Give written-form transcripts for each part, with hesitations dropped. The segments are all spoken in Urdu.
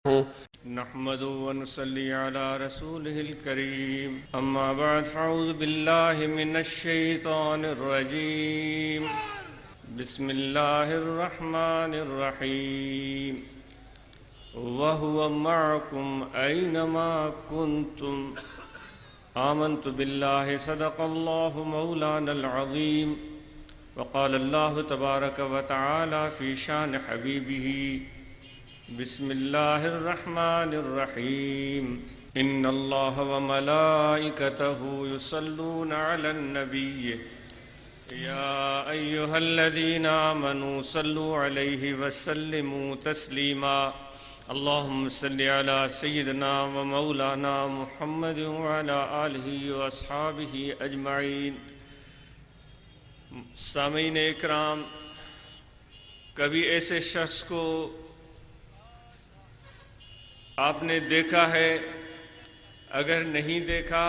نحمد ونصلي على رسوله الكريم أما بعد فأعوذ بالله من الشيطان الرجيم بسم الله الرحمن الرحيم وهو معكم أينما كنتم آمنت بالله صدق الله مولانا العظيم وقال الله تبارك وتعالى في شان حبيبه بسم الله الرحمن الرحيم إن الله وملائكته يصلون على النبي يا أيها الذين آمنوا صلوا عليه وسلموا تسليما اللهم صل على سيدنا ومولانا محمد وعلى آله وأصحابه أجمعين۔ سامعین اکرام، کبھی ایسے شخص کو آپ نے دیکھا ہے؟ اگر نہیں دیکھا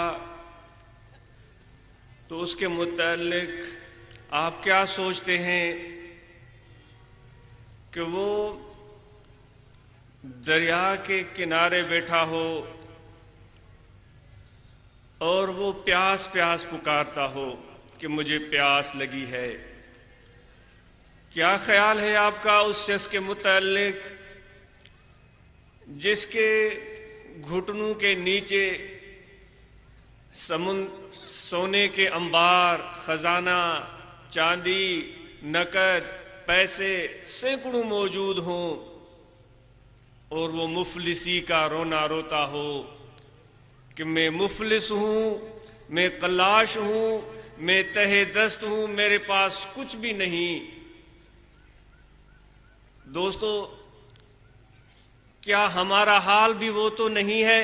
تو اس کے متعلق آپ کیا سوچتے ہیں کہ وہ دریا کے کنارے بیٹھا ہو اور وہ پیاس پیاس پکارتا ہو کہ مجھے پیاس لگی ہے؟ کیا خیال ہے آپ کا اس شخص کے متعلق جس کے گھٹنوں کے نیچے سونے کے انبار، خزانہ، چاندی، نقد، پیسے سینکڑوں موجود ہوں اور وہ مفلسی کا رونا روتا ہو کہ میں مفلس ہوں، میں قلاش ہوں، میں تہہ دست ہوں، میرے پاس کچھ بھی نہیں؟ دوستو، کیا ہمارا حال بھی وہ تو نہیں ہے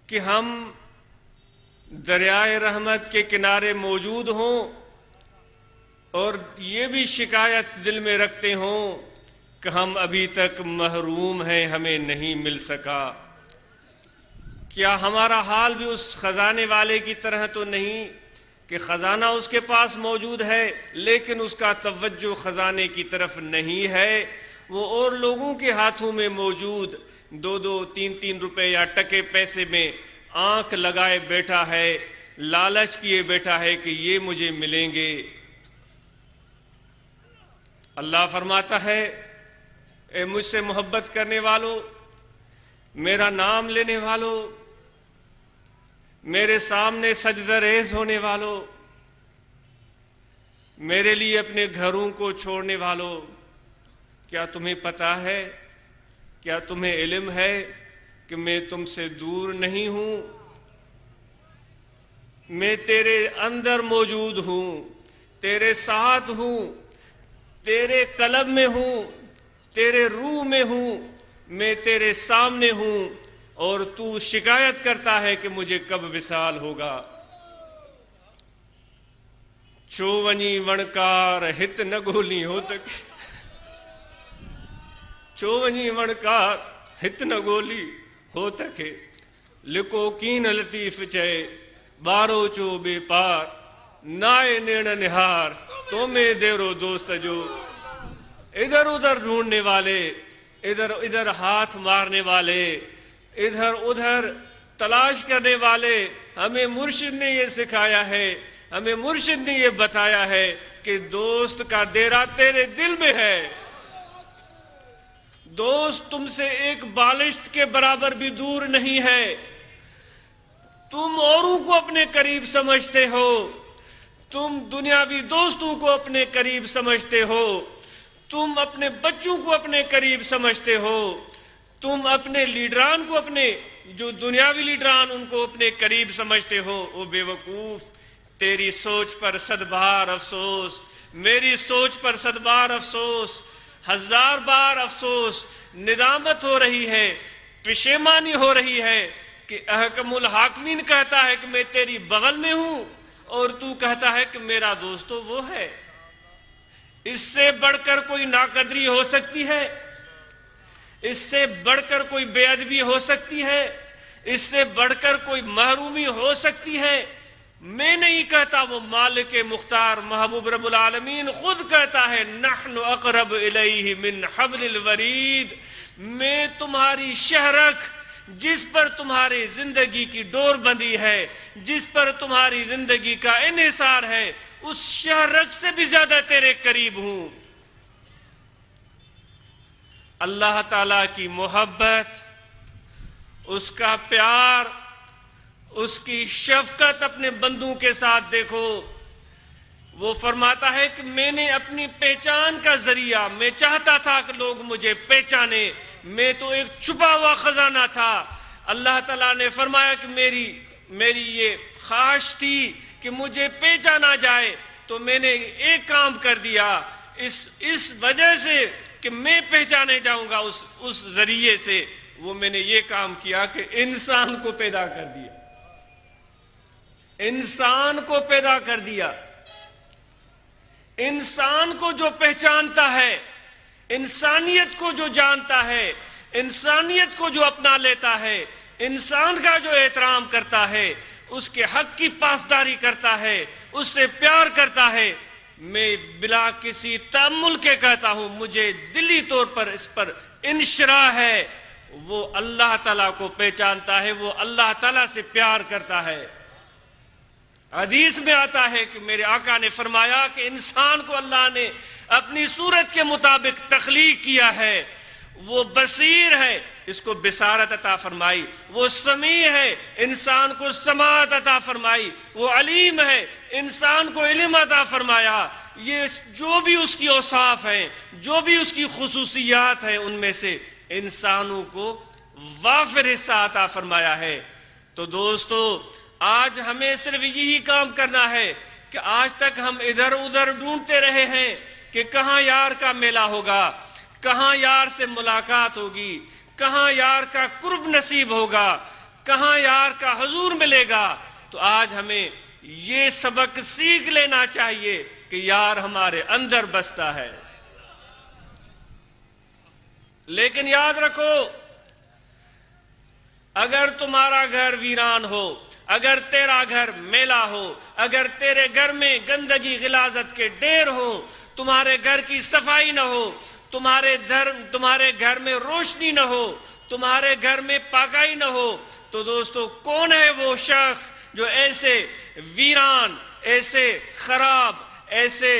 کہ ہم دریائے رحمت کے کنارے موجود ہوں اور یہ بھی شکایت دل میں رکھتے ہوں کہ ہم ابھی تک محروم ہیں، ہمیں نہیں مل سکا؟ کیا ہمارا حال بھی اس خزانے والے کی طرح تو نہیں کہ خزانہ اس کے پاس موجود ہے لیکن اس کا توجہ خزانے کی طرف نہیں ہے، وہ اور لوگوں کے ہاتھوں میں موجود 2-2 3-3 روپے یا ٹکے پیسے میں آنکھ لگائے بیٹھا ہے، لالچ کیے بیٹھا ہے کہ یہ مجھے ملیں گے؟ اللہ فرماتا ہے، اے مجھ سے محبت کرنے والو، میرا نام لینے والو، میرے سامنے سجدہ ریز ہونے والو، میرے لیے اپنے گھروں کو چھوڑنے والو، کیا تمہیں پتہ ہے، کیا تمہیں علم ہے کہ میں تم سے دور نہیں ہوں؟ میں تیرے اندر موجود ہوں، تیرے ساتھ ہوں، تیرے قلب میں ہوں، تیرے روح میں ہوں، میں تیرے سامنے ہوں، اور تو شکایت کرتا ہے کہ مجھے کب وصال ہوگا؟ چھو ونی ونکار ہت نہ گولی ہو تک، چھو ونی ونکار ہت نہ گولی ہو تکے، لکو کین لطیف چے بارو چو بے پار، نائے نیڑ نہار تو میں دیرو دوست جو۔ ادھر ادھر ڈھونڈنے والے، ادھر ادھر ہاتھ مارنے والے، ادھر ادھر تلاش کرنے والے، ہمیں مرشد نے یہ سکھایا ہے، ہمیں مرشد نے یہ بتایا ہے کہ دوست کا ڈیرا تیرے دل میں ہے۔ دوست تم سے ایک بالشت کے برابر بھی دور نہیں ہے۔ تم اوروں کو اپنے قریب سمجھتے ہو، تم دنیاوی دوستوں کو اپنے قریب سمجھتے ہو، تم اپنے بچوں کو اپنے قریب سمجھتے ہو، تم اپنے لیڈران کو، اپنے جو دنیاوی لیڈران ان کو اپنے قریب سمجھتے ہو۔ او بے وقوف، تیری سوچ پر صد بار افسوس، میری سوچ پر صد بار افسوس، 1000 بار افسوس، ندامت ہو رہی ہے، پشیمانی ہو رہی ہے کہ احکم الحاکمین کہتا ہے کہ میں تیری بغل میں ہوں اور تو کہتا ہے کہ میرا دوست تو وہ ہے۔ اس سے بڑھ کر کوئی ناقدری ہو سکتی ہے؟ اس سے بڑھ کر کوئی بے ادبی ہو سکتی ہے؟ اس سے بڑھ کر کوئی محرومی ہو سکتی ہے؟ میں نہیں کہتا، وہ مالک مختار محبوب رب العالمین خود کہتا ہے نحن اقرب الیہ من حبل الورید، میں تمہاری شہرک جس پر تمہاری زندگی کی ڈور بندھی ہے، جس پر تمہاری زندگی کا انحصار ہے، اس شہرک سے بھی زیادہ تیرے قریب ہوں۔ اللہ تعالیٰ کی محبت، اس کا پیار، اس کی شفقت اپنے بندوں کے ساتھ دیکھو۔ وہ فرماتا ہے کہ میں نے اپنی پہچان کا ذریعہ، میں چاہتا تھا کہ لوگ مجھے پہچانے، میں تو ایک چھپا ہوا خزانہ تھا۔ اللہ تعالیٰ نے فرمایا کہ میری یہ خواہش تھی کہ مجھے پہچانا جائے، تو میں نے ایک کام کر دیا، اس وجہ سے کہ میں پہچانے جاؤں گا اس ذریعے سے، وہ میں نے یہ کام کیا کہ انسان کو پیدا کر دیا، انسان کو پیدا کر دیا۔ انسان کو جو پہچانتا ہے، انسانیت کو جو جانتا ہے، انسانیت کو جو اپنا لیتا ہے، انسان کا جو احترام کرتا ہے، اس کے حق کی پاسداری کرتا ہے، اس سے پیار کرتا ہے، میں بلا کسی تأمل کے کہتا ہوں، مجھے دلی طور پر اس پر انشراح ہے، وہ اللہ تعالیٰ کو پہچانتا ہے، وہ اللہ تعالیٰ سے پیار کرتا ہے۔ حدیث میں آتا ہے کہ میرے آقا نے فرمایا کہ انسان کو اللہ نے اپنی صورت کے مطابق تخلیق کیا ہے، وہ بصیر ہے، اس کو بصارت عطا فرمائی، وہ سمیع ہے، انسان کو سماعت عطا فرمائی، وہ علیم ہے، انسان کو علم عطا فرمایا۔ یہ جو بھی اس کی اوصاف ہیں، جو بھی اس کی خصوصیات ہیں، ان میں سے انسانوں کو وافر حصہ عطا فرمایا ہے۔ تو دوستو، آج ہمیں صرف یہی کام کرنا ہے کہ آج تک ہم ادھر ادھر ڈھونڈتے رہے ہیں کہ کہاں یار کا میلہ ہوگا، کہاں یار سے ملاقات ہوگی، کہاں یار کا قرب نصیب ہوگا، کہاں یار کا حضور ملے گا۔ تو آج ہمیں یہ سبق سیکھ لینا چاہیے کہ یار ہمارے اندر بستا ہے۔ لیکن یاد رکھو، اگر تمہارا گھر ویران ہو، اگر تیرا گھر میلہ ہو، اگر تیرے گھر میں گندگی غلاظت کے ڈھیر ہو، تمہارے گھر کی صفائی نہ ہو، تمہارے گھر میں روشنی نہ ہو، تمہارے گھر میں پاکائی نہ ہو، تو دوستو کون ہے وہ شخص جو ایسے ویران، ایسے خراب، ایسے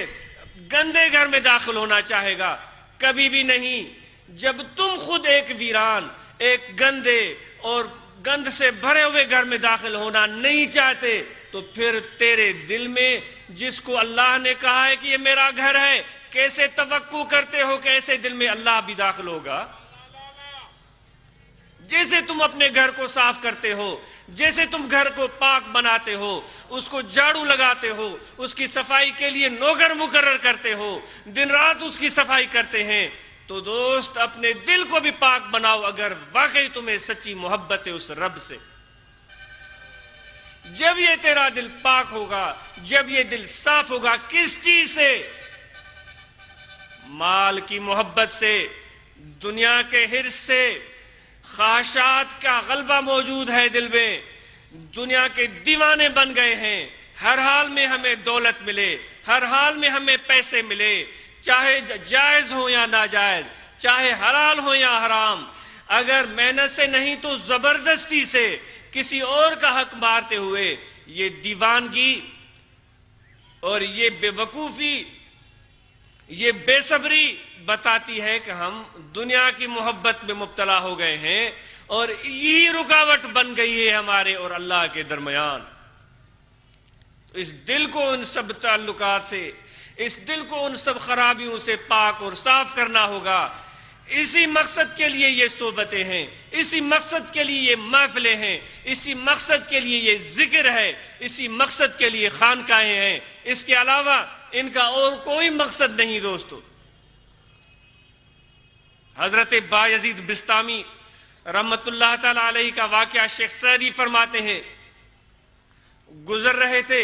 گندے گھر میں داخل ہونا چاہے گا؟ کبھی بھی نہیں۔ جب تم خود ایک ویران، ایک گندے اور گند سے بھرے ہوئے گھر میں داخل ہونا نہیں چاہتے، تو پھر تیرے دل میں جس کو اللہ نے کہا ہے کہ یہ میرا گھر ہے، کیسے توقع کرتے ہو کہ ایسے دل میں اللہ بھی داخل ہوگا؟ جیسے تم اپنے گھر کو صاف کرتے ہو، جیسے تم گھر کو پاک بناتے ہو، اس کو جھاڑو لگاتے ہو، اس کی صفائی کے لیے نوکر مقرر کرتے ہو، دن رات اس کی صفائی کرتے ہیں، تو دوست اپنے دل کو بھی پاک بناؤ اگر واقعی تمہیں سچی محبت ہے اس رب سے۔ جب یہ تیرا دل پاک ہوگا، جب یہ دل صاف ہوگا، کس چیز سے؟ مال کی محبت سے، دنیا کے حرص سے، خواہشات کا غلبہ موجود ہے دل میں، دنیا کے دیوانے بن گئے ہیں، ہر حال میں ہمیں دولت ملے، ہر حال میں ہمیں پیسے ملے، چاہے جائز ہو یا ناجائز، چاہے حلال ہو یا حرام، اگر محنت سے نہیں تو زبردستی سے کسی اور کا حق مارتے ہوئے، یہ دیوانگی اور یہ بے وقوفی، یہ بے صبری بتاتی ہے کہ ہم دنیا کی محبت میں مبتلا ہو گئے ہیں، اور یہی رکاوٹ بن گئی ہے ہمارے اور اللہ کے درمیان۔ اس دل کو ان سب تعلقات سے، اس دل کو ان سب خرابیوں سے پاک اور صاف کرنا ہوگا۔ اسی مقصد کے لیے یہ صحبتیں ہیں، اسی مقصد کے لیے یہ محفلیں ہیں، اسی مقصد کے لیے یہ ذکر ہے، اسی مقصد کے لیے خانقاہیں ہیں، اس کے علاوہ ان کا اور کوئی مقصد نہیں دوستو۔ حضرت بایزید بسطامی رحمت اللہ تعالی علیہ کا واقعہ شیخ سعدی فرماتے ہیں، گزر رہے تھے،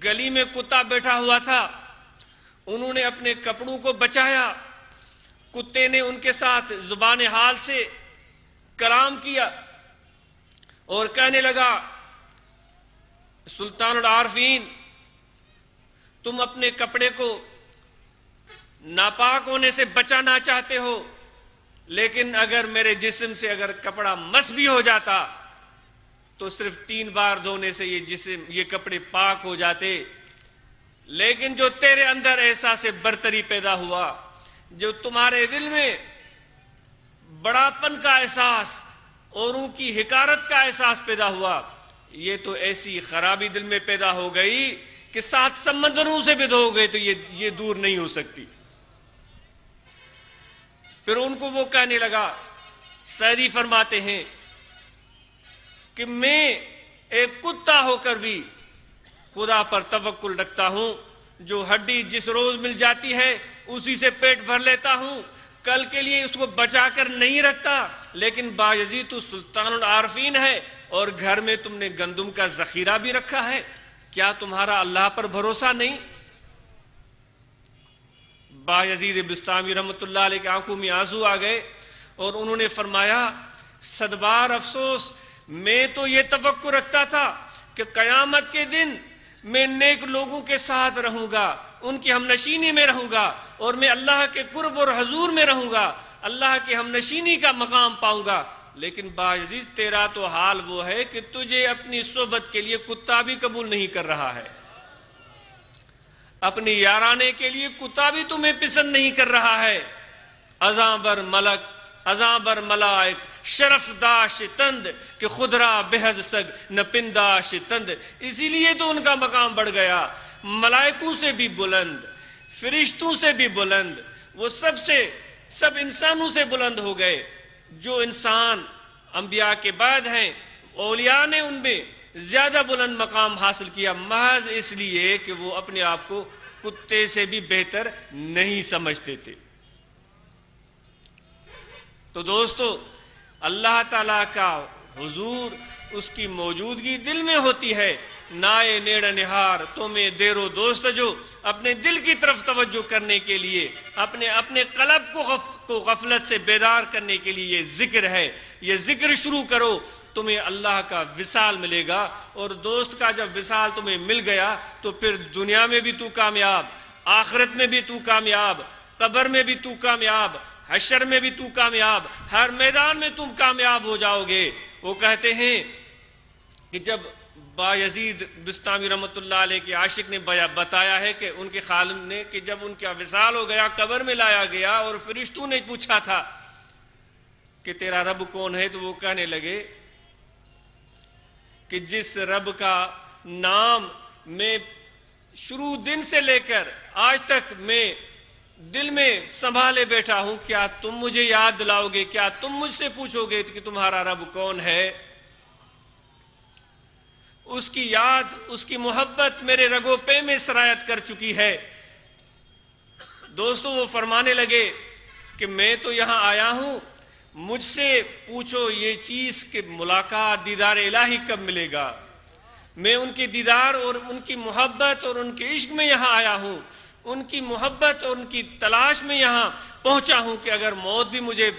گلی میں کتا بیٹھا ہوا تھا، انہوں نے اپنے کپڑوں کو بچایا، کتے نے ان کے ساتھ زبان حال سے کلام کیا اور کہنے لگا سلطان العارفین، تم اپنے کپڑے کو ناپاک ہونے سے بچانا چاہتے ہو، لیکن اگر میرے جسم سے اگر کپڑا مس بھی ہو جاتا تو صرف 3 بار دھونے سے یہ کپڑے پاک ہو جاتے۔ لیکن جو تیرے اندر احساس برتری پیدا ہوا، جو تمہارے دل میں بڑاپن کا احساس، اوروں کی حقارت کا احساس پیدا ہوا، یہ تو ایسی خرابی دل میں پیدا ہو گئی کہ 7 سمندروں سے بھی دھو گئے تو یہ دور نہیں ہو سکتی۔ پھر ان کو وہ کہنے لگا، سعدی فرماتے ہیں کہ میں ایک کتا ہو کر بھی خدا پر توکل رکھتا ہوں، جو ہڈی جس روز مل جاتی ہے اسی سے پیٹ بھر لیتا ہوں، کل کے لیے اس کو بچا کر نہیں رکھتا۔ لیکن بایزید تو سلطان العارفین ہے اور گھر میں تم نے گندم کا ذخیرہ بھی رکھا ہے، کیا تمہارا اللہ پر بھروسہ نہیں؟ بایزید بسطامی رحمۃ اللہ علیہ کی آنکھوں میں آنسو آ گئے اور انہوں نے فرمایا، صد بار افسوس، میں تو یہ توقع رکھتا تھا کہ قیامت کے دن میں نیک لوگوں کے ساتھ رہوں گا، ان کی ہمنشینی میں رہوں گا، اور میں اللہ کے قرب اور حضور میں رہوں گا، اللہ کے ہمنشینی کا مقام پاؤں گا۔ لیکن بایزید تیرا تو حال وہ ہے کہ تجھے اپنی صحبت کے لیے کتا بھی قبول نہیں کر رہا ہے، اپنی یارانے کے لیے کتا بھی تمہیں پسند نہیں کر رہا ہے۔ ازاں بر ملک ازاں بر ملائک شرف داش تند کہ خدرا بحض سگ نہ پنداش تند، اسی لیے تو ان کا مقام بڑھ گیا، ملائکوں سے بھی بلند، فرشتوں سے بھی بلند، وہ سب انسانوں سے بلند ہو گئے۔ جو انسان انبیاء کے بعد ہیں، اولیاء نے ان میں زیادہ بلند مقام حاصل کیا، محض اس لیے کہ وہ اپنے آپ کو کتے سے بھی بہتر نہیں سمجھتے تھے۔ تو دوستو، اللہ تعالیٰ کا حضور، اس کی موجودگی دل میں ہوتی ہے۔ نائے نیڑ نہار تمہیں دیرو دوست، جو اپنے دل کی طرف توجہ کرنے کے لیے، اپنے قلب کو غفلت سے بیدار کرنے کے لیے یہ ذکر ہے۔ یہ ذکر شروع کرو، تمہیں اللہ کا وصال ملے گا، اور دوست کا جب وصال تمہیں مل گیا تو پھر دنیا میں بھی تو کامیاب، آخرت میں بھی تو کامیاب، قبر میں بھی تو کامیاب، حشر میں بھی تو کامیاب، ہر میدان میں تم کامیاب ہو جاؤ گے۔ وہ کہتے ہیں کہ جب بایزید بسطامی رحمۃ اللہ علیہ کے عاشق نے بتایا ہے کہ ان کے خالق نے کہ جب ان کا وصال ہو گیا، قبر میں لایا گیا اور فرشتوں نے پوچھا تھا کہ تیرا رب کون ہے، تو وہ کہنے لگے کہ جس رب کا نام میں شروع دن سے لے کر آج تک میں دل میں سنبھالے بیٹھا ہوں، کیا تم مجھے یاد دلاؤ گے؟ کیا تم مجھ سے پوچھو گے کہ تمہارا رب کون ہے؟ اس کی یاد، اس کی محبت میرے رگو پے میں سرایت کر چکی ہے۔ دوستو، وہ فرمانے لگے کہ میں تو یہاں آیا ہوں، مجھ سے پوچھو یہ چیز کہ ملاقات، دیدار الہی کب ملے گا؟ میں ان کے دیدار اور ان کی محبت اور ان کے عشق میں یہاں آیا ہوں، ان کی محبت اور ان کی تلاش میں یہاں پہنچا ہوں کہ اگر موت بھی مجھے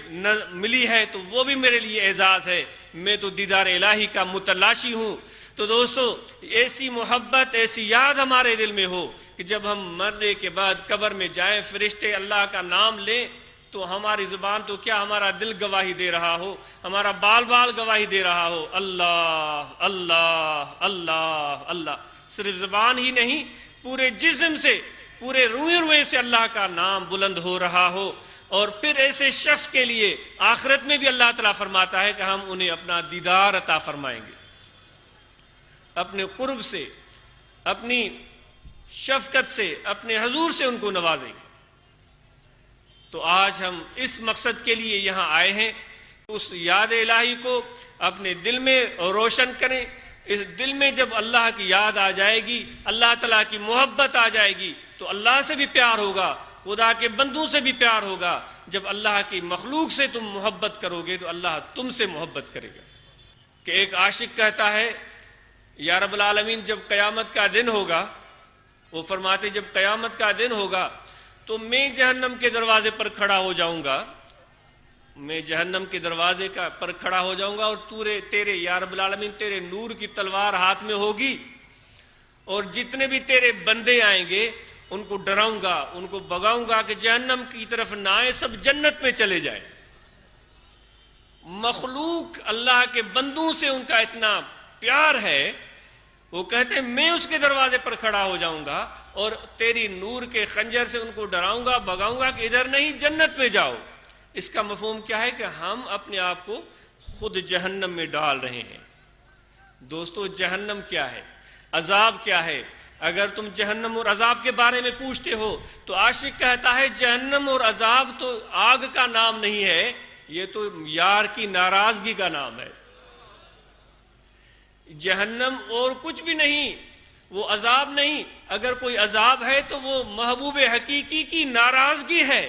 ملی ہے تو وہ بھی میرے لیے اعزاز ہے، میں تو دیدار الہی کا متلاشی ہوں۔ تو دوستو، ایسی محبت، ایسی یاد ہمارے دل میں ہو کہ جب ہم مرنے کے بعد قبر میں جائیں، فرشتے اللہ کا نام لیں تو ہماری زبان تو کیا، ہمارا دل گواہی دے رہا ہو، ہمارا بال گواہی دے رہا ہو، اللہ اللہ اللہ اللہ، صرف زبان ہی نہیں، پورے جسم سے، پورے روئے سے اللہ کا نام بلند ہو رہا ہو۔ اور پھر ایسے شخص کے لیے آخرت میں بھی اللہ تعالیٰ فرماتا ہے کہ ہم انہیں اپنا دیدار عطا فرمائیں گے، اپنے قرب سے، اپنی شفقت سے، اپنے حضور سے ان کو نوازیں گے۔ تو آج ہم اس مقصد کے لیے یہاں آئے ہیں، اس یاد الہی کو اپنے دل میں روشن کریں۔ اس دل میں جب اللہ کی یاد آ جائے گی، اللہ تعالیٰ کی محبت آ جائے گی تو اللہ سے بھی پیار ہوگا، خدا کے بندوں سے بھی پیار ہوگا۔ جب اللہ کی مخلوق سے تم محبت کرو گے تو اللہ تم سے محبت کرے گا۔ کہ ایک عاشق کہتا ہے، یا رب العالمین، جب قیامت کا دن ہوگا، وہ فرماتے جب قیامت کا دن ہوگا تو میں جہنم کے دروازے پر کھڑا ہو جاؤں گا، میں جہنم کے دروازے پر کھڑا ہو جاؤں گا، اور تیرے یا رب العالمین تیرے نور کی تلوار ہاتھ میں ہوگی، اور جتنے بھی تیرے بندے آئیں گے ان کو ڈراؤں گا، ان کو بگاؤں گا کہ جہنم کی طرف نہ آئے، سب جنت میں چلے جائیں۔ مخلوق اللہ کے بندوں سے ان کا اتنا پیار ہے، وہ کہتے ہیں میں اس کے دروازے پر کھڑا ہو جاؤں گا اور تیری نور کے خنجر سے ان کو ڈراؤں گا، بگاؤں گا کہ ادھر نہیں جنت میں جاؤ۔ اس کا مفہوم کیا ہے کہ ہم اپنے آپ کو خود جہنم میں ڈال رہے ہیں۔ دوستو جہنم کیا ہے، عذاب کیا ہے؟ اگر تم جہنم اور عذاب کے بارے میں پوچھتے ہو تو عاشق کہتا ہے جہنم اور عذاب تو آگ کا نام نہیں ہے، یہ تو یار کی ناراضگی کا نام ہے۔ جہنم اور کچھ بھی نہیں، وہ عذاب نہیں، اگر کوئی عذاب ہے تو وہ محبوب حقیقی کی ناراضگی ہے۔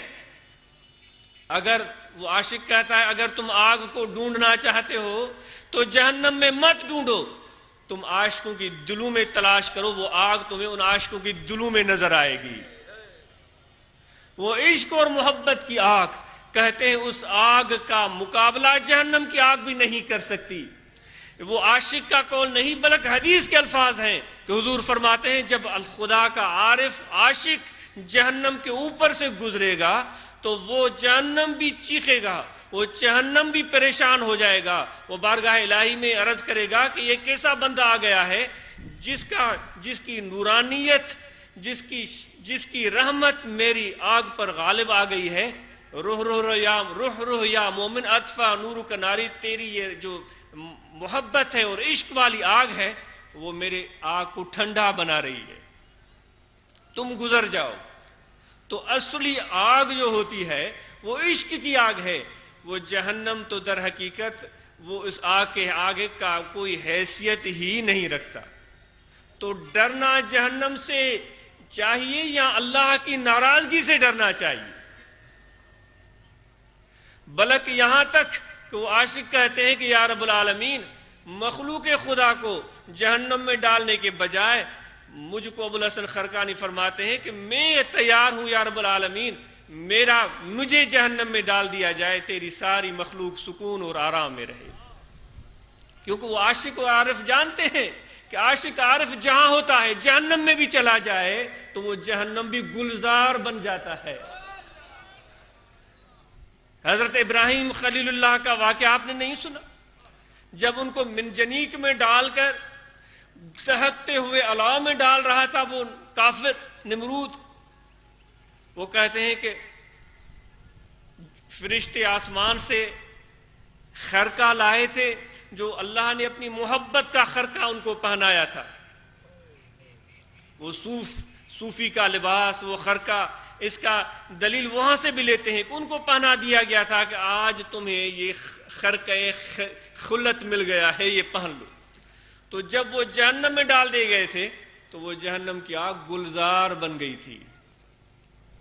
اگر وہ عاشق کہتا ہے اگر تم آگ کو ڈھونڈنا چاہتے ہو تو جہنم میں مت ڈھونڈو، تم عاشقوں کی دلوں میں تلاش کرو، وہ آگ تمہیں ان عاشقوں کی دلوں میں نظر آئے گی۔ وہ عشق اور محبت کی آگ، کہتے ہیں اس آگ کا مقابلہ جہنم کی آگ بھی نہیں کر سکتی۔ وہ عاشق کا قول نہیں بلکہ حدیث کے الفاظ ہیں کہ حضور فرماتے ہیں جب خدا کا عارف عاشق جہنم کے اوپر سے گزرے گا تو وہ جہنم بھی چیخے گا، وہ جہنم بھی پریشان ہو جائے گا، وہ بارگاہ الہی میں عرض کرے گا کہ یہ کیسا بندہ آ گیا ہے جس کی نورانیت، جس کی رحمت میری آگ پر غالب آ گئی ہے۔ روح روح یا مومن اطفا نور کا ناری، تیری یہ جو محبت ہے اور عشق والی آگ ہے وہ میرے آگ کو ٹھنڈا بنا رہی ہے، تم گزر جاؤ۔ تو اصلی آگ جو ہوتی ہے وہ عشق کی آگ ہے، وہ جہنم تو در حقیقت وہ اس آگ کے آگے کا کوئی حیثیت ہی نہیں رکھتا۔ تو ڈرنا جہنم سے چاہیے یا اللہ کی ناراضگی سے ڈرنا چاہیے؟ بلکہ یہاں تک کہ وہ عاشق کہتے ہیں کہ یا رب العالمین مخلوق خدا کو جہنم میں ڈالنے کے بجائے مجھ کو ابوالحسن خرقانی فرماتے ہیں کہ میں تیار ہوں یا رب العالمین، مجھے جہنم میں ڈال دیا جائے، تیری ساری مخلوق سکون اور آرام میں رہے۔ کیونکہ وہ عاشق و عارف جانتے ہیں کہ عاشق عارف جہاں ہوتا ہے جہنم میں بھی چلا جائے تو وہ جہنم بھی گلزار بن جاتا ہے۔ حضرت ابراہیم خلیل اللہ کا واقعہ آپ نے نہیں سنا؟ جب ان کو منجنیق میں ڈال کر دہکتے ہوئے الاؤ میں ڈال رہا تھا وہ کافر نمرود، وہ کہتے ہیں کہ فرشتے آسمان سے خرقہ لائے تھے جو اللہ نے اپنی محبت کا خرقہ ان کو پہنایا تھا، وہ صوفی کا لباس، وہ خرقہ، اس کا دلیل وہاں سے بھی لیتے ہیں کہ ان کو پہنا دیا گیا تھا کہ آج تمہیں یہ خرقہ خلت مل گیا ہے، یہ پہن لو۔ تو جب وہ جہنم میں ڈال دیے گئے تھے تو وہ جہنم کی آگ گلزار بن گئی تھی۔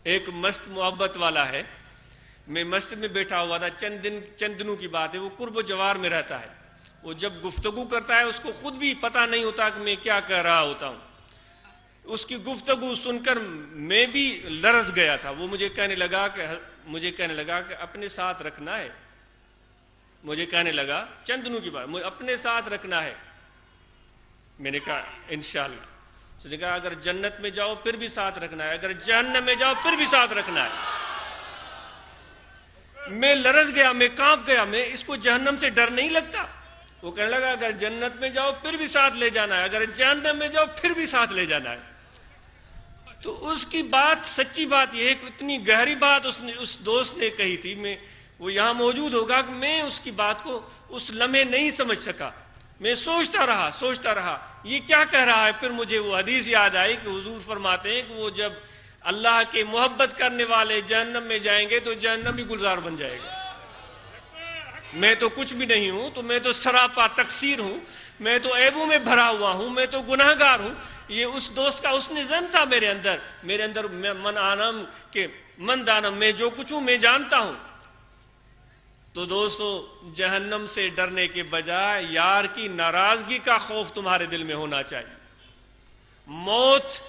ایک مست محبت والا ہے، میں مسجد میں بیٹھا ہوا تھا، چند دنوں کی بات ہے، وہ قرب و جوار میں رہتا ہے، وہ جب گفتگو کرتا ہے اس کو خود بھی پتہ نہیں ہوتا کہ میں کیا کہہ رہا ہوتا ہوں۔ اس کی گفتگو سن کر میں بھی لرز گیا تھا۔ وہ مجھے کہنے لگا کہ اپنے ساتھ رکھنا ہے، مجھے کہنے لگا چند دنوں کی بات، مجھے اپنے ساتھ رکھنا ہے۔ میں نے کہا انشاءاللہ۔ اس نے کہا اگر جنت میں جاؤ پھر بھی ساتھ رکھنا ہے، اگر جہنم میں جاؤ پھر بھی ساتھ رکھنا ہے۔ میں لرز گیا، میں کانپ گیا، میں اس کو جہنم سے ڈر نہیں لگتا؟ وہ کہنے لگا اگر جنت میں جاؤ پھر بھی ساتھ لے جانا ہے، اگر جہنم میں جاؤ پھر بھی ساتھ لے جانا ہے۔ تو اس کی بات سچی بات یہ ہے کہ اتنی گہری بات اس دوست نے کہی تھی، وہ یہاں موجود ہوگا کہ میں اس کی بات کو اس لمحے نہیں سمجھ سکا۔ میں سوچتا رہا یہ کیا کہہ رہا ہے۔ پھر مجھے وہ حدیث یاد آئی کہ حضور فرماتے ہیں کہ وہ جب اللہ کے محبت کرنے والے جہنم میں جائیں گے تو جہنم بھی گلزار بن جائے گا۔ میں تو کچھ بھی نہیں ہوں، تو میں تو سراپا تقصیر ہوں، میں تو عیبوں میں بھرا ہوا ہوں، میں تو گناہگار ہوں۔ یہ اس دوست کا اس نے زن تھا میرے اندر من دانم، میں جو کچھ ہوں میں جانتا ہوں۔ تو دوستو جہنم سے ڈرنے کے بجائے یار کی ناراضگی کا خوف تمہارے دل میں ہونا چاہیے۔ موت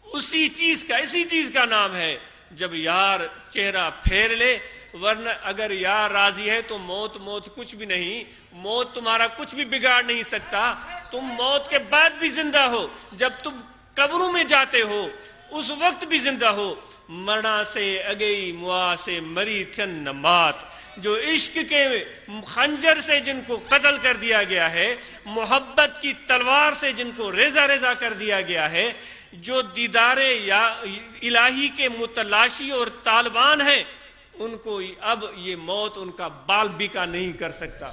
اسی چیز کا نام ہے جب یار چہرہ پھیر لے ورنہ اگر یار راضی ہے تو موت کچھ بھی نہیں، موت تمہارا کچھ بھی بگاڑ نہیں سکتا. تم موت کے بعد بھی زندہ ہو، جب تم قبروں میں جاتے ہو اس وقت بھی زندہ ہو. مرنا سے اگئی موا سے مری تھن نمات. جو عشق کے خنجر سے جن کو قتل کر دیا گیا ہے، محبت کی تلوار سے جن کو ریزہ ریزہ کر دیا گیا ہے، جو دیدار یا الہی کے متلاشی اور طالبان ہیں، ان کو اب یہ موت ان کا بال بیکا نہیں کر سکتا.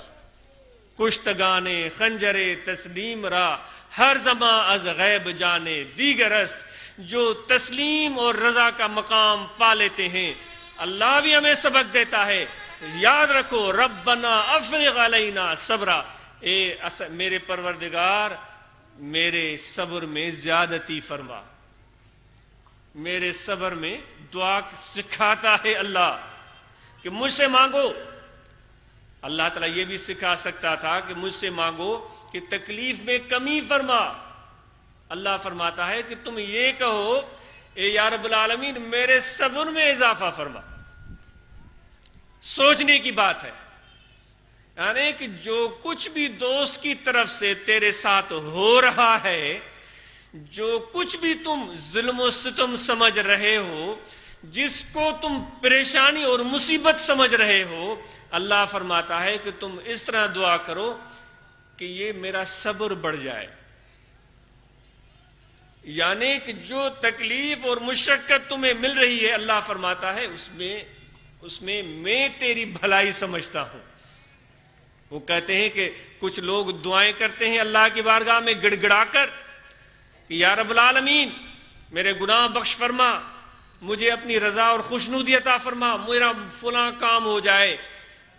کشتگانے خنجرے تسلیم را ہر زمان از غیب جانے دیگر است. جو تسلیم اور رضا کا مقام پا لیتے ہیں، اللہ بھی ہمیں سبق دیتا ہے. یاد رکھو، ربنا افرغ علینا صبرا. میرے پروردگار میرے صبر میں زیادتی فرما. میرے صبر میں دعا سکھاتا ہے اللہ کہ مجھ سے مانگو. اللہ تعالیٰ یہ بھی سکھا سکتا تھا کہ مجھ سے مانگو کہ تکلیف میں کمی فرما. اللہ فرماتا ہے کہ تم یہ کہو اے یا رب العالمین میرے صبر میں اضافہ فرما. سوچنے کی بات ہے، یعنی کہ جو کچھ بھی دوست کی طرف سے تیرے ساتھ ہو رہا ہے، جو کچھ بھی تم ظلم و ستم سمجھ رہے ہو، جس کو تم پریشانی اور مصیبت سمجھ رہے ہو، اللہ فرماتا ہے کہ تم اس طرح دعا کرو کہ یہ میرا صبر بڑھ جائے. یعنی کہ جو تکلیف اور مشقت تمہیں مل رہی ہے، اللہ فرماتا ہے اس میں میں تیری بھلائی سمجھتا ہوں. وہ کہتے ہیں کہ کچھ لوگ دعائیں کرتے ہیں اللہ کی بارگاہ میں گڑ گڑا کر کہ یا رب العالمین میرے گناہ بخش فرما، مجھے اپنی رضا اور خوشنودی عطا فرما، میرا فلاں کام ہو جائے.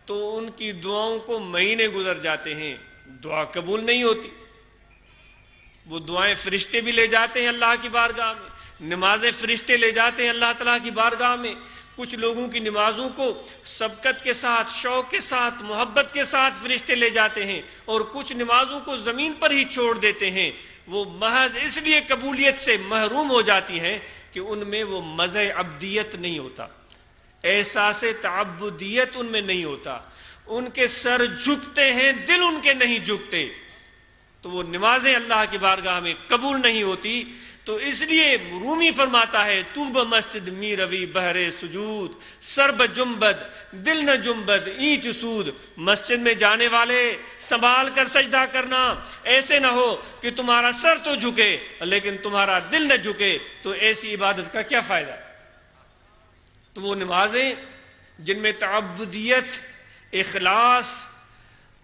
تو ان کی دعاؤں کو مہینے گزر جاتے ہیں، دعا قبول نہیں ہوتی. وہ دعائیں فرشتے بھی لے جاتے ہیں اللہ کی بارگاہ میں، نمازیں فرشتے لے جاتے ہیں اللہ تعالیٰ کی بارگاہ میں. کچھ لوگوں کی نمازوں کو سبقت کے ساتھ، شوق کے ساتھ، محبت کے ساتھ فرشتے لے جاتے ہیں، اور کچھ نمازوں کو زمین پر ہی چھوڑ دیتے ہیں. وہ محض اس لیے قبولیت سے محروم ہو جاتی ہیں کہ ان میں وہ مزہ عبدیت نہیں ہوتا، احساس تعبدیت ان میں نہیں ہوتا. ان کے سر جھکتے ہیں، دل ان کے نہیں جھکتے، تو وہ نمازیں اللہ کی بارگاہ میں قبول نہیں ہوتی. تو اس لیے رومی فرماتا ہے تو بمسجد می روی بہرے سجود، سر بجنبد دل نہ جنبد اینچ سود. مسجد میں جانے والے سنبھال کر سجدہ کرنا، ایسے نہ ہو کہ تمہارا سر تو جھکے لیکن تمہارا دل نہ جھکے، تو ایسی عبادت کا کیا فائدہ. تو وہ نمازیں جن میں تعبدیت، اخلاص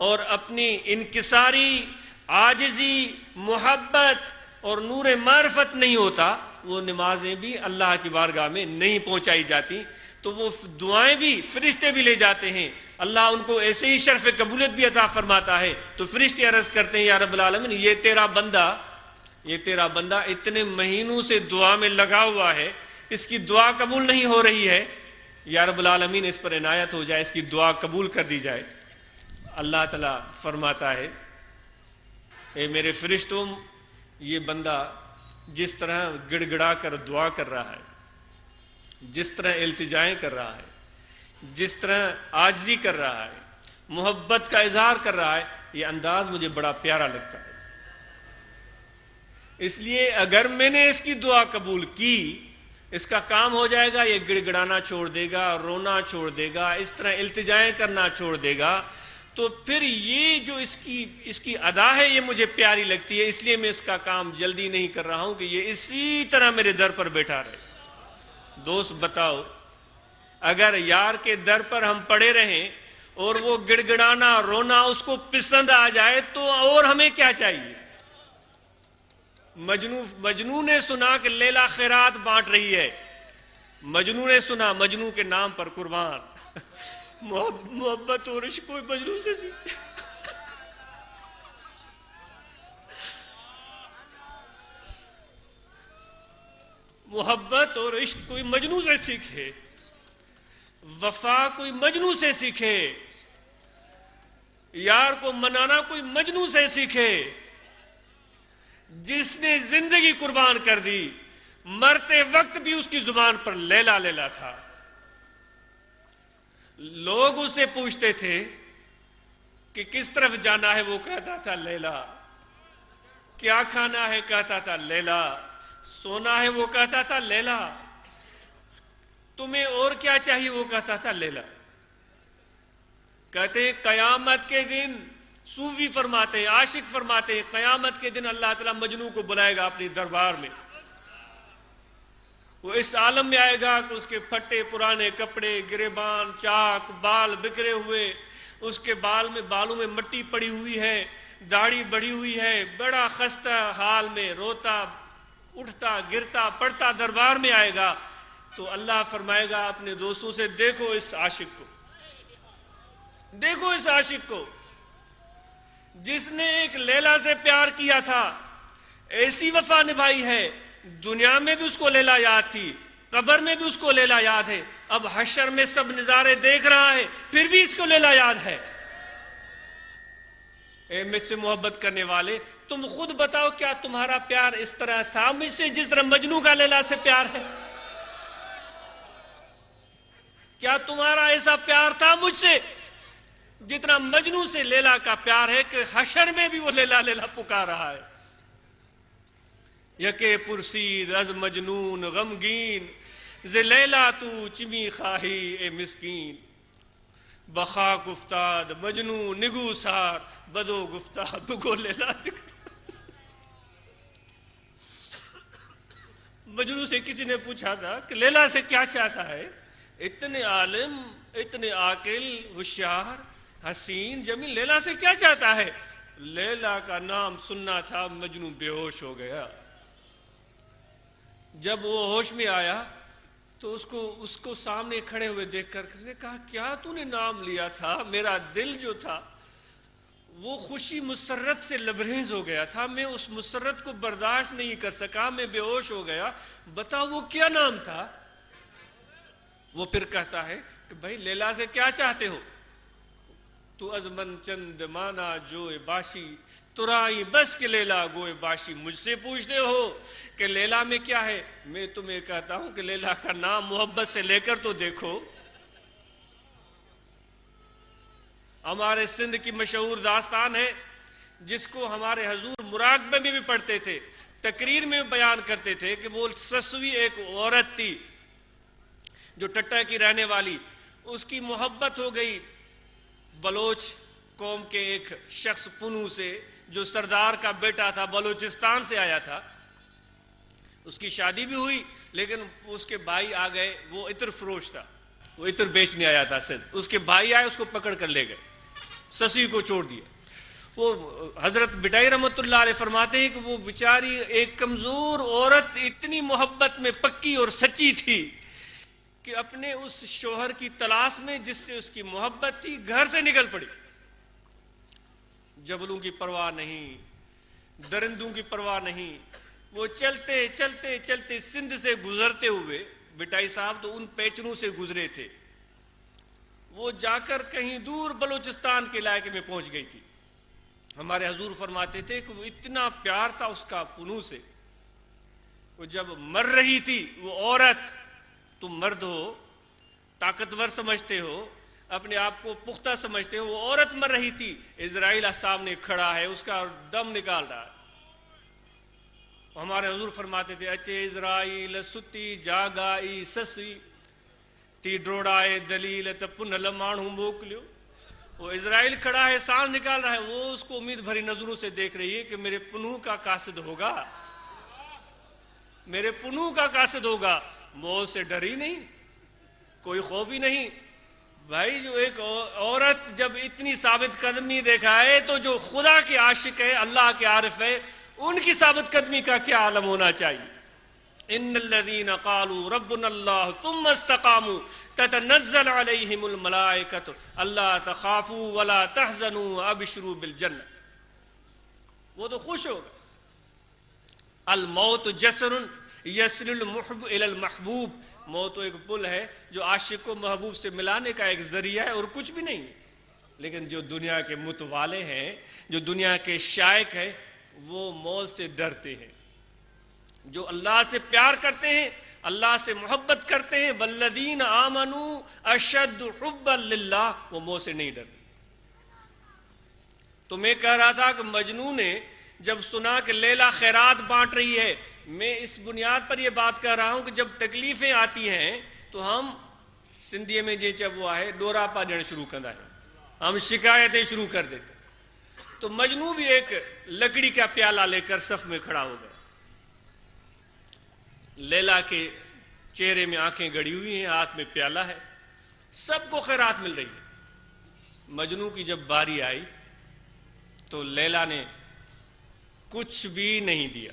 اور اپنی انکساری، عاجزی، محبت اور نور معرفت نہیں ہوتا، وہ نمازیں بھی اللہ کی بارگاہ میں نہیں پہنچائی جاتی. تو وہ دعائیں بھی فرشتے بھی لے جاتے ہیں، اللہ ان کو ایسے ہی شرف قبولیت بھی عطا فرماتا ہے. تو فرشتے عرض کرتے ہیں یا رب العالمین یہ تیرا بندہ اتنے مہینوں سے دعا میں لگا ہوا ہے، اس کی دعا قبول نہیں ہو رہی ہے، یا رب العالمین اس پر عنایت ہو جائے، اس کی دعا قبول کر دی جائے. اللہ تعالیٰ فرماتا ہے اے میرے فرشتوں، یہ بندہ جس طرح گڑ گڑا کر دعا کر رہا ہے، جس طرح التجائیں کر رہا ہے، جس طرح عاجزی کر رہا ہے، محبت کا اظہار کر رہا ہے، یہ انداز مجھے بڑا پیارا لگتا ہے. اس لیے اگر میں نے اس کی دعا قبول کی، اس کا کام ہو جائے گا، یہ گڑ گڑانا چھوڑ دے گا، رونا چھوڑ دے گا، اس طرح التجائیں کرنا چھوڑ دے گا، تو پھر یہ جو اس کی ادا ہے یہ مجھے پیاری لگتی ہے. اس لیے میں اس کا کام جلدی نہیں کر رہا ہوں کہ یہ اسی طرح میرے در پر بیٹھا رہے. دوست بتاؤ، اگر یار کے در پر ہم پڑے رہیں اور وہ گڑ گڑانا رونا اس کو پسند آ جائے تو اور ہمیں کیا چاہیے. مجنو نے سنا کہ لیلا خیرات بانٹ رہی ہے، مجنو نے سنا، مجنو کے نام پر قربان. محبت اور عشق کوئی مجنو سے سیکھے، محبت اور عشق کوئی مجنو سے سیکھے، وفا کوئی مجنو سے سیکھے، یار کو منانا کوئی مجنو سے سیکھے. جس نے زندگی قربان کر دی، مرتے وقت بھی اس کی زبان پر لیلا لیلا تھا. لوگ اسے پوچھتے تھے کہ کس طرف جانا ہے، وہ کہتا تھا لیلا. کیا کھانا ہے، کہتا تھا لیلا. سونا ہے، وہ کہتا تھا لیلا. تمہیں اور کیا چاہیے، وہ کہتا تھا لیلا. کہتے ہیں قیامت کے دن، صوفی فرماتے ہیں، عاشق فرماتے ہیں، قیامت کے دن اللہ تعالیٰ مجنوں کو بلائے گا اپنی دربار میں. وہ اس عالم میں آئے گا کہ اس کے پھٹے پرانے کپڑے، گریبان چاک، بال بکھرے ہوئے، اس کے بالوں میں مٹی پڑی ہوئی ہے، داڑھی بڑھی ہوئی ہے، بڑا خستہ حال میں روتا اٹھتا گرتا پڑتا دربار میں آئے گا. تو اللہ فرمائے گا اپنے دوستوں سے، دیکھو اس عاشق کو، دیکھو اس عاشق کو جس نے ایک لیلا سے پیار کیا تھا، ایسی وفا نبھائی ہے. دنیا میں بھی اس کو لیلا یاد تھی، قبر میں بھی اس کو لیلا یاد ہے، اب حشر میں سب نظارے دیکھ رہا ہے، پھر بھی اس کو لیلا یاد ہے. اے مجھ سے محبت کرنے والے، تم خود بتاؤ کیا تمہارا پیار اس طرح تھا مجھ سے جس طرح مجنوں کا لیلا سے پیار ہے؟ کیا تمہارا ایسا پیار تھا مجھ سے جتنا مجنوں سے لیلا کا پیار ہے کہ حشر میں بھی وہ لیلا لیلا پکار رہا ہے؟ یکے پرسید از مجنون غمگین، ز لیلا تو چمی خواہی اے مسکین. بخاک افتاد مجنوں نگو سار، بدو گفتہ بگو لیلا دکھتا. مجنوں سے کسی نے پوچھا تھا کہ لیلا سے کیا چاہتا ہے؟ اتنے عالم، اتنے عاقل، ہوشیار، حسین، جمیل، لیلا سے کیا چاہتا ہے؟ لیلا کا نام سننا تھا، مجنوں بے ہوش ہو گیا. جب وہ ہوش میں آیا تو اس کو سامنے کھڑے ہوئے دیکھ کر کس نے کہا، کیا تو نے نام لیا تھا؟ میرا دل جو تھا وہ خوشی مسرت سے لبریز ہو گیا تھا، میں اس مسرت کو برداشت نہیں کر سکا، میں بے ہوش ہو گیا. بتاؤ وہ کیا نام تھا؟ وہ پھر کہتا ہے کہ بھائی لیلا سے کیا چاہتے ہو؟ تو از من چند مانا جوئے باشی، ترائی بس کے لیلا گوئے باشی. مجھ سے پوچھتے ہو کہ لیلا میں کیا ہے؟ میں تمہیں کہتا ہوں کہ لیلا کا نام محبت سے لے کر تو دیکھو. ہمارے سندھ کی مشہور داستان ہے جس کو ہمارے حضور مراقبے میں بھی پڑھتے تھے، تقریر میں بیان کرتے تھے کہ وہ سسوی ایک عورت تھی جو ٹٹا کی رہنے والی، اس کی محبت ہو گئی بلوچ قوم کے ایک شخص پنو سے جو سردار کا بیٹا تھا، بلوچستان سے آیا تھا. اس کی شادی بھی ہوئی لیکن اس کے بھائی آ گئے، وہ عطر فروش تھا، وہ عطر بیچنے آیا تھا سندھ. اس کے بھائی آئے، اس کو پکڑ کر لے گئے، سسی کو چھوڑ دیا. وہ حضرت بٹائی رحمۃ اللہ علیہ فرماتے ہیں کہ وہ بیچاری ایک کمزور عورت اتنی محبت میں پکی اور سچی تھی کہ اپنے اس شوہر کی تلاش میں جس سے اس کی محبت تھی گھر سے نکل پڑی. جبلوں کی پرواہ نہیں، درندوں کی پرواہ نہیں. وہ چلتے چلتے چلتے سندھ سے گزرتے ہوئے، بٹائی صاحب تو ان پیچنوں سے گزرے تھے، وہ جا کر کہیں دور بلوچستان کے علاقے میں پہنچ گئی تھی. ہمارے حضور فرماتے تھے کہ وہ اتنا پیار تھا اس کا پنو سے، وہ جب مر رہی تھی وہ عورت، تم مرد ہو، طاقتور سمجھتے ہو، اپنے آپ کو پختہ سمجھتے ہو، وہ عورت مر رہی تھی، اسرائیل سامنے کھڑا ہے، اس کا دم نکال رہا ہے. ہمارے حضور فرماتے تھے، اچھے اسرائیل ستی جاگائی سسی تی ڈوڑائے دلیل تپن لمانوں موکلیو. وہ اسرائیل کھڑا ہے، سانس نکال رہا ہے، وہ اس کو امید بھری نظروں سے دیکھ رہی ہے کہ میرے پنو کا قاصد ہوگا، میرے پنو کا قاصد ہوگا. موت سے ڈری نہیں، کوئی خوف ہی نہیں. بھائی جو ایک عورت جب اتنی ثابت قدمی دیکھا ہے تو جو خدا کے عاشق ہے، اللہ کے عارف ہے، ان کی ثابت قدمی کا کیا عالم ہونا چاہیے. ان الذين قالوا ربنا الله ثم استقاموا تتنزل عليهم الملائكة الا تخافوا ولا تحزنوا وابشروا بالجنة. وہ تو خوش ہوگا. الموت جسر یسر المحب الى المحبوب. موت تو ایک پل ہے جو عاشق کو محبوب سے ملانے کا ایک ذریعہ ہے اور کچھ بھی نہیں. لیکن جو دنیا کے متوالے ہیں، جو دنیا کے شائق ہیں، وہ موت سے ڈرتے ہیں. جو اللہ سے پیار کرتے ہیں، اللہ سے محبت کرتے ہیں، والذین آمنوا اشد حبا للہ، وہ موت سے نہیں ڈرتے۔ تو میں کہہ رہا تھا کہ مجنو نے جب سنا کہ لیلا خیرات بانٹ رہی ہے، میں اس بنیاد پر یہ بات کر رہا ہوں کہ جب تکلیفیں آتی ہیں تو ہم سندھی میں جے چب وہ ہے ڈورا پا ڈیڑھ شروع کرتا ہے، ہم شکایتیں شروع کر دیتے۔ تو مجنو بھی ایک لکڑی کا پیالہ لے کر صف میں کھڑا ہو گیا۔ لیلا کے چہرے میں آنکھیں گڑی ہوئی ہیں، ہاتھ میں پیالہ ہے، سب کو خیرات مل رہی ہے۔ مجنو کی جب باری آئی تو لیلا نے کچھ بھی نہیں دیا،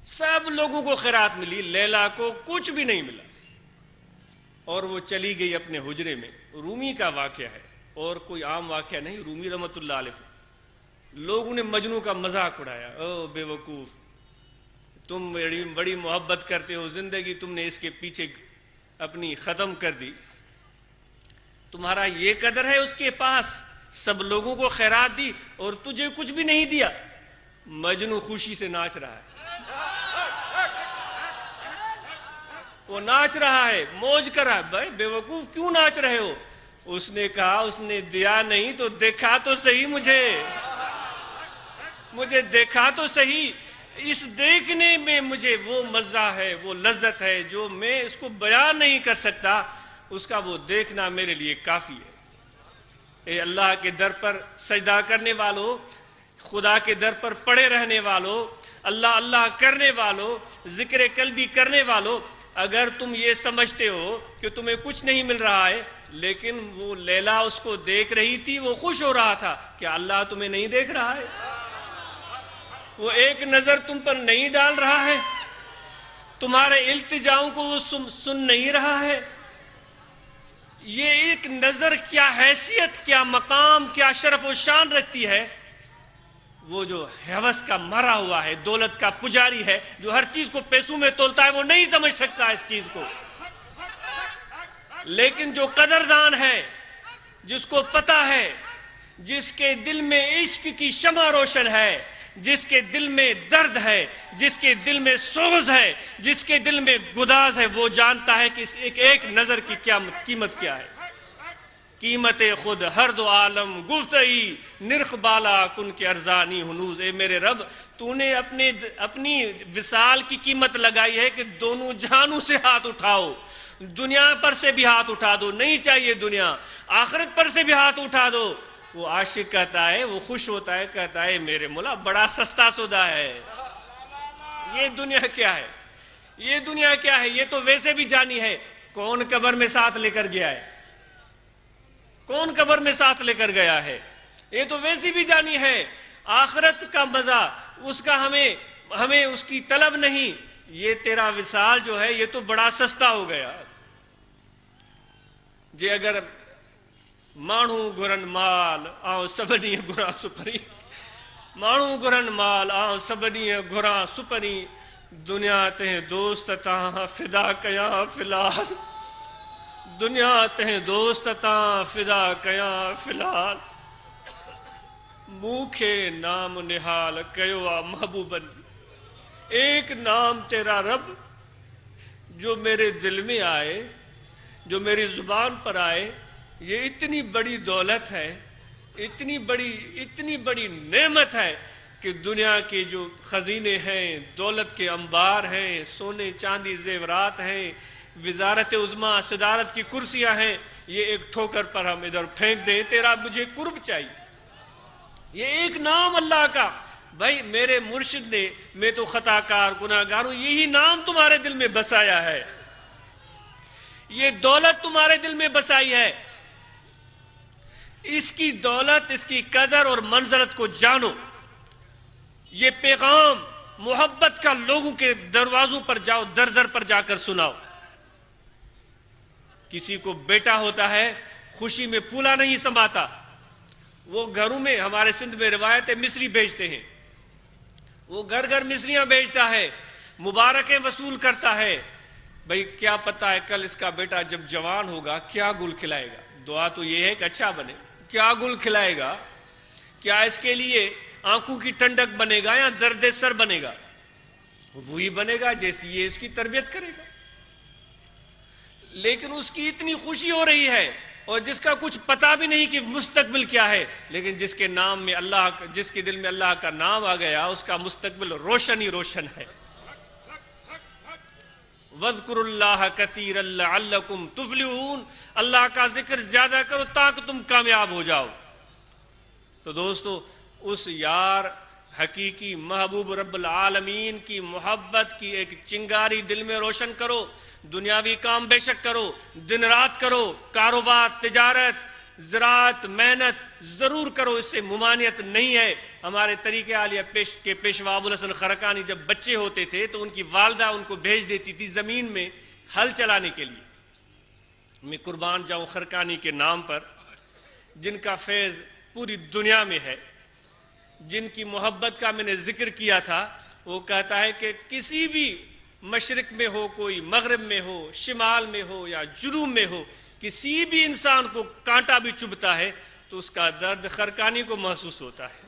سب لوگوں کو خیرات ملی، لیلا کو کچھ بھی نہیں ملا، اور وہ چلی گئی اپنے حجرے میں۔ رومی کا واقعہ ہے اور کوئی عام واقعہ نہیں، رومی رحمت اللہ علیہ۔ لوگوں نے مجنو کا مذاق اڑایا، او بے وقوف، تم بڑی محبت کرتے ہو، زندگی تم نے اس کے پیچھے اپنی ختم کر دی، تمہارا یہ قدر ہے اس کے پاس، سب لوگوں کو خیرات دی اور تجھے کچھ بھی نہیں دیا۔ مجنو خوشی سے ناچ رہا ہے، وہ ناچ رہا ہے، موج کر رہا ہے۔ بھائی بے وقوف کیوں ناچ رہے ہو؟ اس نے کہا اس نے دیا نہیں تو دیکھا تو صحیح، مجھے دیکھا تو صحیح، اس دیکھنے میں مجھے وہ مزہ ہے، وہ لذت ہے جو میں اس کو بیان نہیں کر سکتا، اس کا وہ دیکھنا میرے لیے کافی ہے۔ اے اللہ کے در پر سجدہ کرنے والو، خدا کے در پر پڑے رہنے والو، اللہ اللہ کرنے والو، ذکر قلبی کرنے والو، اگر تم یہ سمجھتے ہو کہ تمہیں کچھ نہیں مل رہا ہے، لیکن وہ لیلا اس کو دیکھ رہی تھی، وہ خوش ہو رہا تھا، کیا اللہ تمہیں نہیں دیکھ رہا ہے؟ وہ ایک نظر تم پر نہیں ڈال رہا ہے؟ تمہارے التجاؤں کو وہ سن نہیں رہا ہے؟ یہ ایک نظر کیا حیثیت، کیا مقام، کیا شرف و شان رکھتی ہے۔ وہ جو ہوس کا مرا ہوا ہے، دولت کا پجاری ہے، جو ہر چیز کو پیسوں میں تولتا ہے، وہ نہیں سمجھ سکتا اس چیز کو، لیکن جو قدردان ہے، جس کو پتہ ہے، جس کے دل میں عشق کی شمع روشن ہے، جس کے دل میں درد ہے، جس کے دل میں سوز ہے، جس کے دل میں گداز ہے، وہ جانتا ہے کہ اس ایک نظر کی قیمت کیا ہے۔ قیمت خود ہر دو عالم گفتئی، نرخ بالا کن کے ارزانی ہنوز۔ اے میرے رب، تو نے اپنی وصال کی قیمت لگائی ہے کہ دونوں جہانوں سے ہاتھ اٹھاؤ، دنیا پر سے بھی ہاتھ اٹھا دو، نہیں چاہیے دنیا، آخرت پر سے بھی ہاتھ اٹھا دو۔ وہ عاشق کہتا ہے، وہ خوش ہوتا ہے، کہتا ہے میرے مولا بڑا سستا سودا ہے۔ یہ دنیا کیا ہے؟ یہ دنیا کیا ہے؟ یہ تو ویسے بھی جانی ہے۔ کون قبر میں ساتھ لے کر گیا ہے؟ کون قبر میں ساتھ لے کر گیا ہے؟ یہ تو ویسی بھی جانی ہے۔ آخرت کا مزہ، اس کا ہمیں اس کی طلب نہیں۔ یہ تیرا وصال جو ہے یہ تو بڑا سستا ہو گیا۔ جے اگر مانو گرن مال آؤ سبنی گرا سپری، مانو گرن مال آؤ سبنی گرا سپری، دنیا تے دوست تاں فدا کیا فلال، دنیا تے دوست تاں فدا کیا فلال، موکھے نام نحال کیوا محبوبن۔ ایک نام تیرا رب جو میرے دل میں آئے، جو میری زبان پر آئے، یہ اتنی بڑی دولت ہے، اتنی بڑی نعمت ہے کہ دنیا کے جو خزینے ہیں، دولت کے انبار ہیں، سونے چاندی زیورات ہیں، وزارت عظمیٰ صدارت کی کرسیاں ہیں، یہ ایک ٹھوکر پر ہم ادھر پھینک دیں، تیرا مجھے قرب چاہیے۔ یہ ایک نام اللہ کا، بھائی میرے مرشد نے، میں تو خطا کار گناہگار ہوں، یہی نام تمہارے دل میں بسایا ہے، یہ دولت تمہارے دل میں بسائی ہے۔ اس کی دولت، اس کی قدر اور منزلت کو جانو۔ یہ پیغام محبت کا لوگوں کے دروازوں پر جاؤ، در در پر جا کر سناؤ۔ کسی کو بیٹا ہوتا ہے، خوشی میں پھولا نہیں سماتا، وہ گھروں میں، ہمارے سندھ میں روایت ہے، مصری بھیجتے ہیں، وہ گھر گھر مصریاں بھیجتا ہے، مبارکیں وصول کرتا ہے۔ بھئی کیا پتہ ہے کل اس کا بیٹا جب جوان ہوگا کیا گل کھلائے گا؟ دعا تو یہ ہے کہ اچھا بنے، کیا گل کھلائے گا؟ کیا اس کے لیے آنکھوں کی ٹھنڈک بنے گا یا درد سر بنے گا؟ وہی بنے گا جیسی یہ اس کی تربیت کرے گا. لیکن اس کی اتنی خوشی ہو رہی ہے اور جس کا کچھ پتہ بھی نہیں کہ مستقبل کیا ہے، لیکن جس کے نام میں جس کے دل میں اللہ کا نام آ گیا اس کا مستقبل روشن ہی روشن ہے. وَاذْكُرُوا اللَّهَ كَثِيرًا لَعَلَّكُمْ تُفْلِحُونَ. اللہ کا ذکر زیادہ کرو تاکہ تم کامیاب ہو جاؤ. تو دوستو، اس یار حقیقی محبوب رب العالمین کی محبت کی ایک چنگاری دل میں روشن کرو. دنیاوی کام بے شک کرو، دن رات کرو، کاروبار، تجارت، زراعت، محنت ضرور کرو، اس سے ممانعت نہیں ہے. ہمارے طریقہ عالیہ کے پیشوا ابوالحسن خرقانی جب بچے ہوتے تھے تو ان کی والدہ ان کو بھیج دیتی تھی زمین میں ہل چلانے کے لیے. میں قربان جاؤں خرقانی کے نام پر، جن کا فیض پوری دنیا میں ہے، جن کی محبت کا میں نے ذکر کیا تھا. وہ کہتا ہے کہ کسی بھی مشرق میں ہو، کوئی مغرب میں ہو، شمال میں ہو یا جنوب میں ہو، کسی بھی انسان کو کانٹا بھی چبھتا ہے تو اس کا درد خرقانی کو محسوس ہوتا ہے.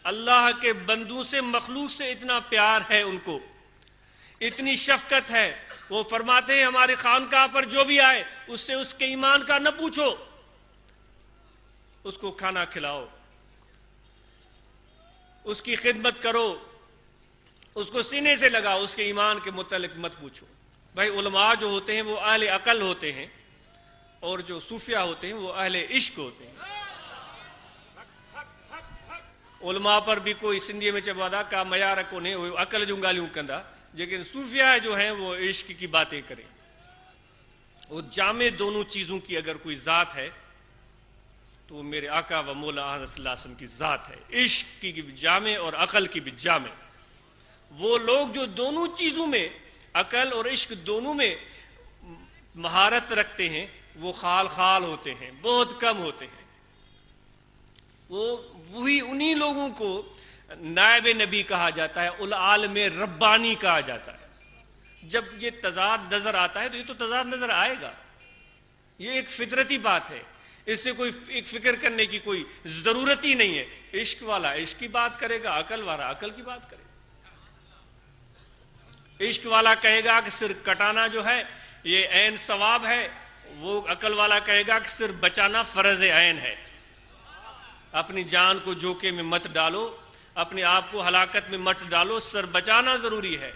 اللہ کے بندوں سے، مخلوق سے اتنا پیار ہے، ان کو اتنی شفقت ہے. وہ فرماتے ہیں ہماری خانقاہ پر جو بھی آئے اس سے اس کے ایمان کا نہ پوچھو، اس کو کھانا کھلاؤ، اس کی خدمت کرو، اس کو سینے سے لگاؤ، اس کے ایمان کے متعلق مت پوچھو. بھائی علماء جو ہوتے ہیں وہ اہل عقل ہوتے ہیں اور جو صوفیہ ہوتے ہیں وہ اہل عشق ہوتے ہیں. علماء پر بھی کوئی سندھی میں چبادا کا معیار کونے، وہ عقل جو گالیوں کندا، لیکن صوفیہ جو ہیں وہ عشق کی باتیں کریں. وہ جامع دونوں چیزوں کی اگر کوئی ذات ہے تو وہ میرے آقا و مولا صلی اللہ علیہ وسلم کی ذات ہے. عشق کی بھی جامع اور عقل کی بھی جامع. وہ لوگ جو دونوں چیزوں میں، عقل اور عشق دونوں میں مہارت رکھتے ہیں، وہ خال خال ہوتے ہیں، بہت کم ہوتے ہیں. وہی انہی لوگوں کو نائب نبی کہا جاتا ہے، العالم ربانی کہا جاتا ہے. جب یہ تضاد نظر آتا ہے تو یہ تو تضاد نظر آئے گا، یہ ایک فطرتی بات ہے، اس سے کوئی ایک فکر کرنے کی کوئی ضرورت ہی نہیں ہے. عشق والا عشق کی بات کرے گا، عقل والا عقل کی بات کرے گا. عشق والا کہے گا کہ صرف کٹانا جو ہے یہ عین ثواب ہے، وہ عقل والا کہے گا کہ صرف بچانا فرض عین ہے. اپنی جان کو جوکے میں مت ڈالو، اپنے آپ کو ہلاکت میں مت ڈالو، سر بچانا ضروری ہے.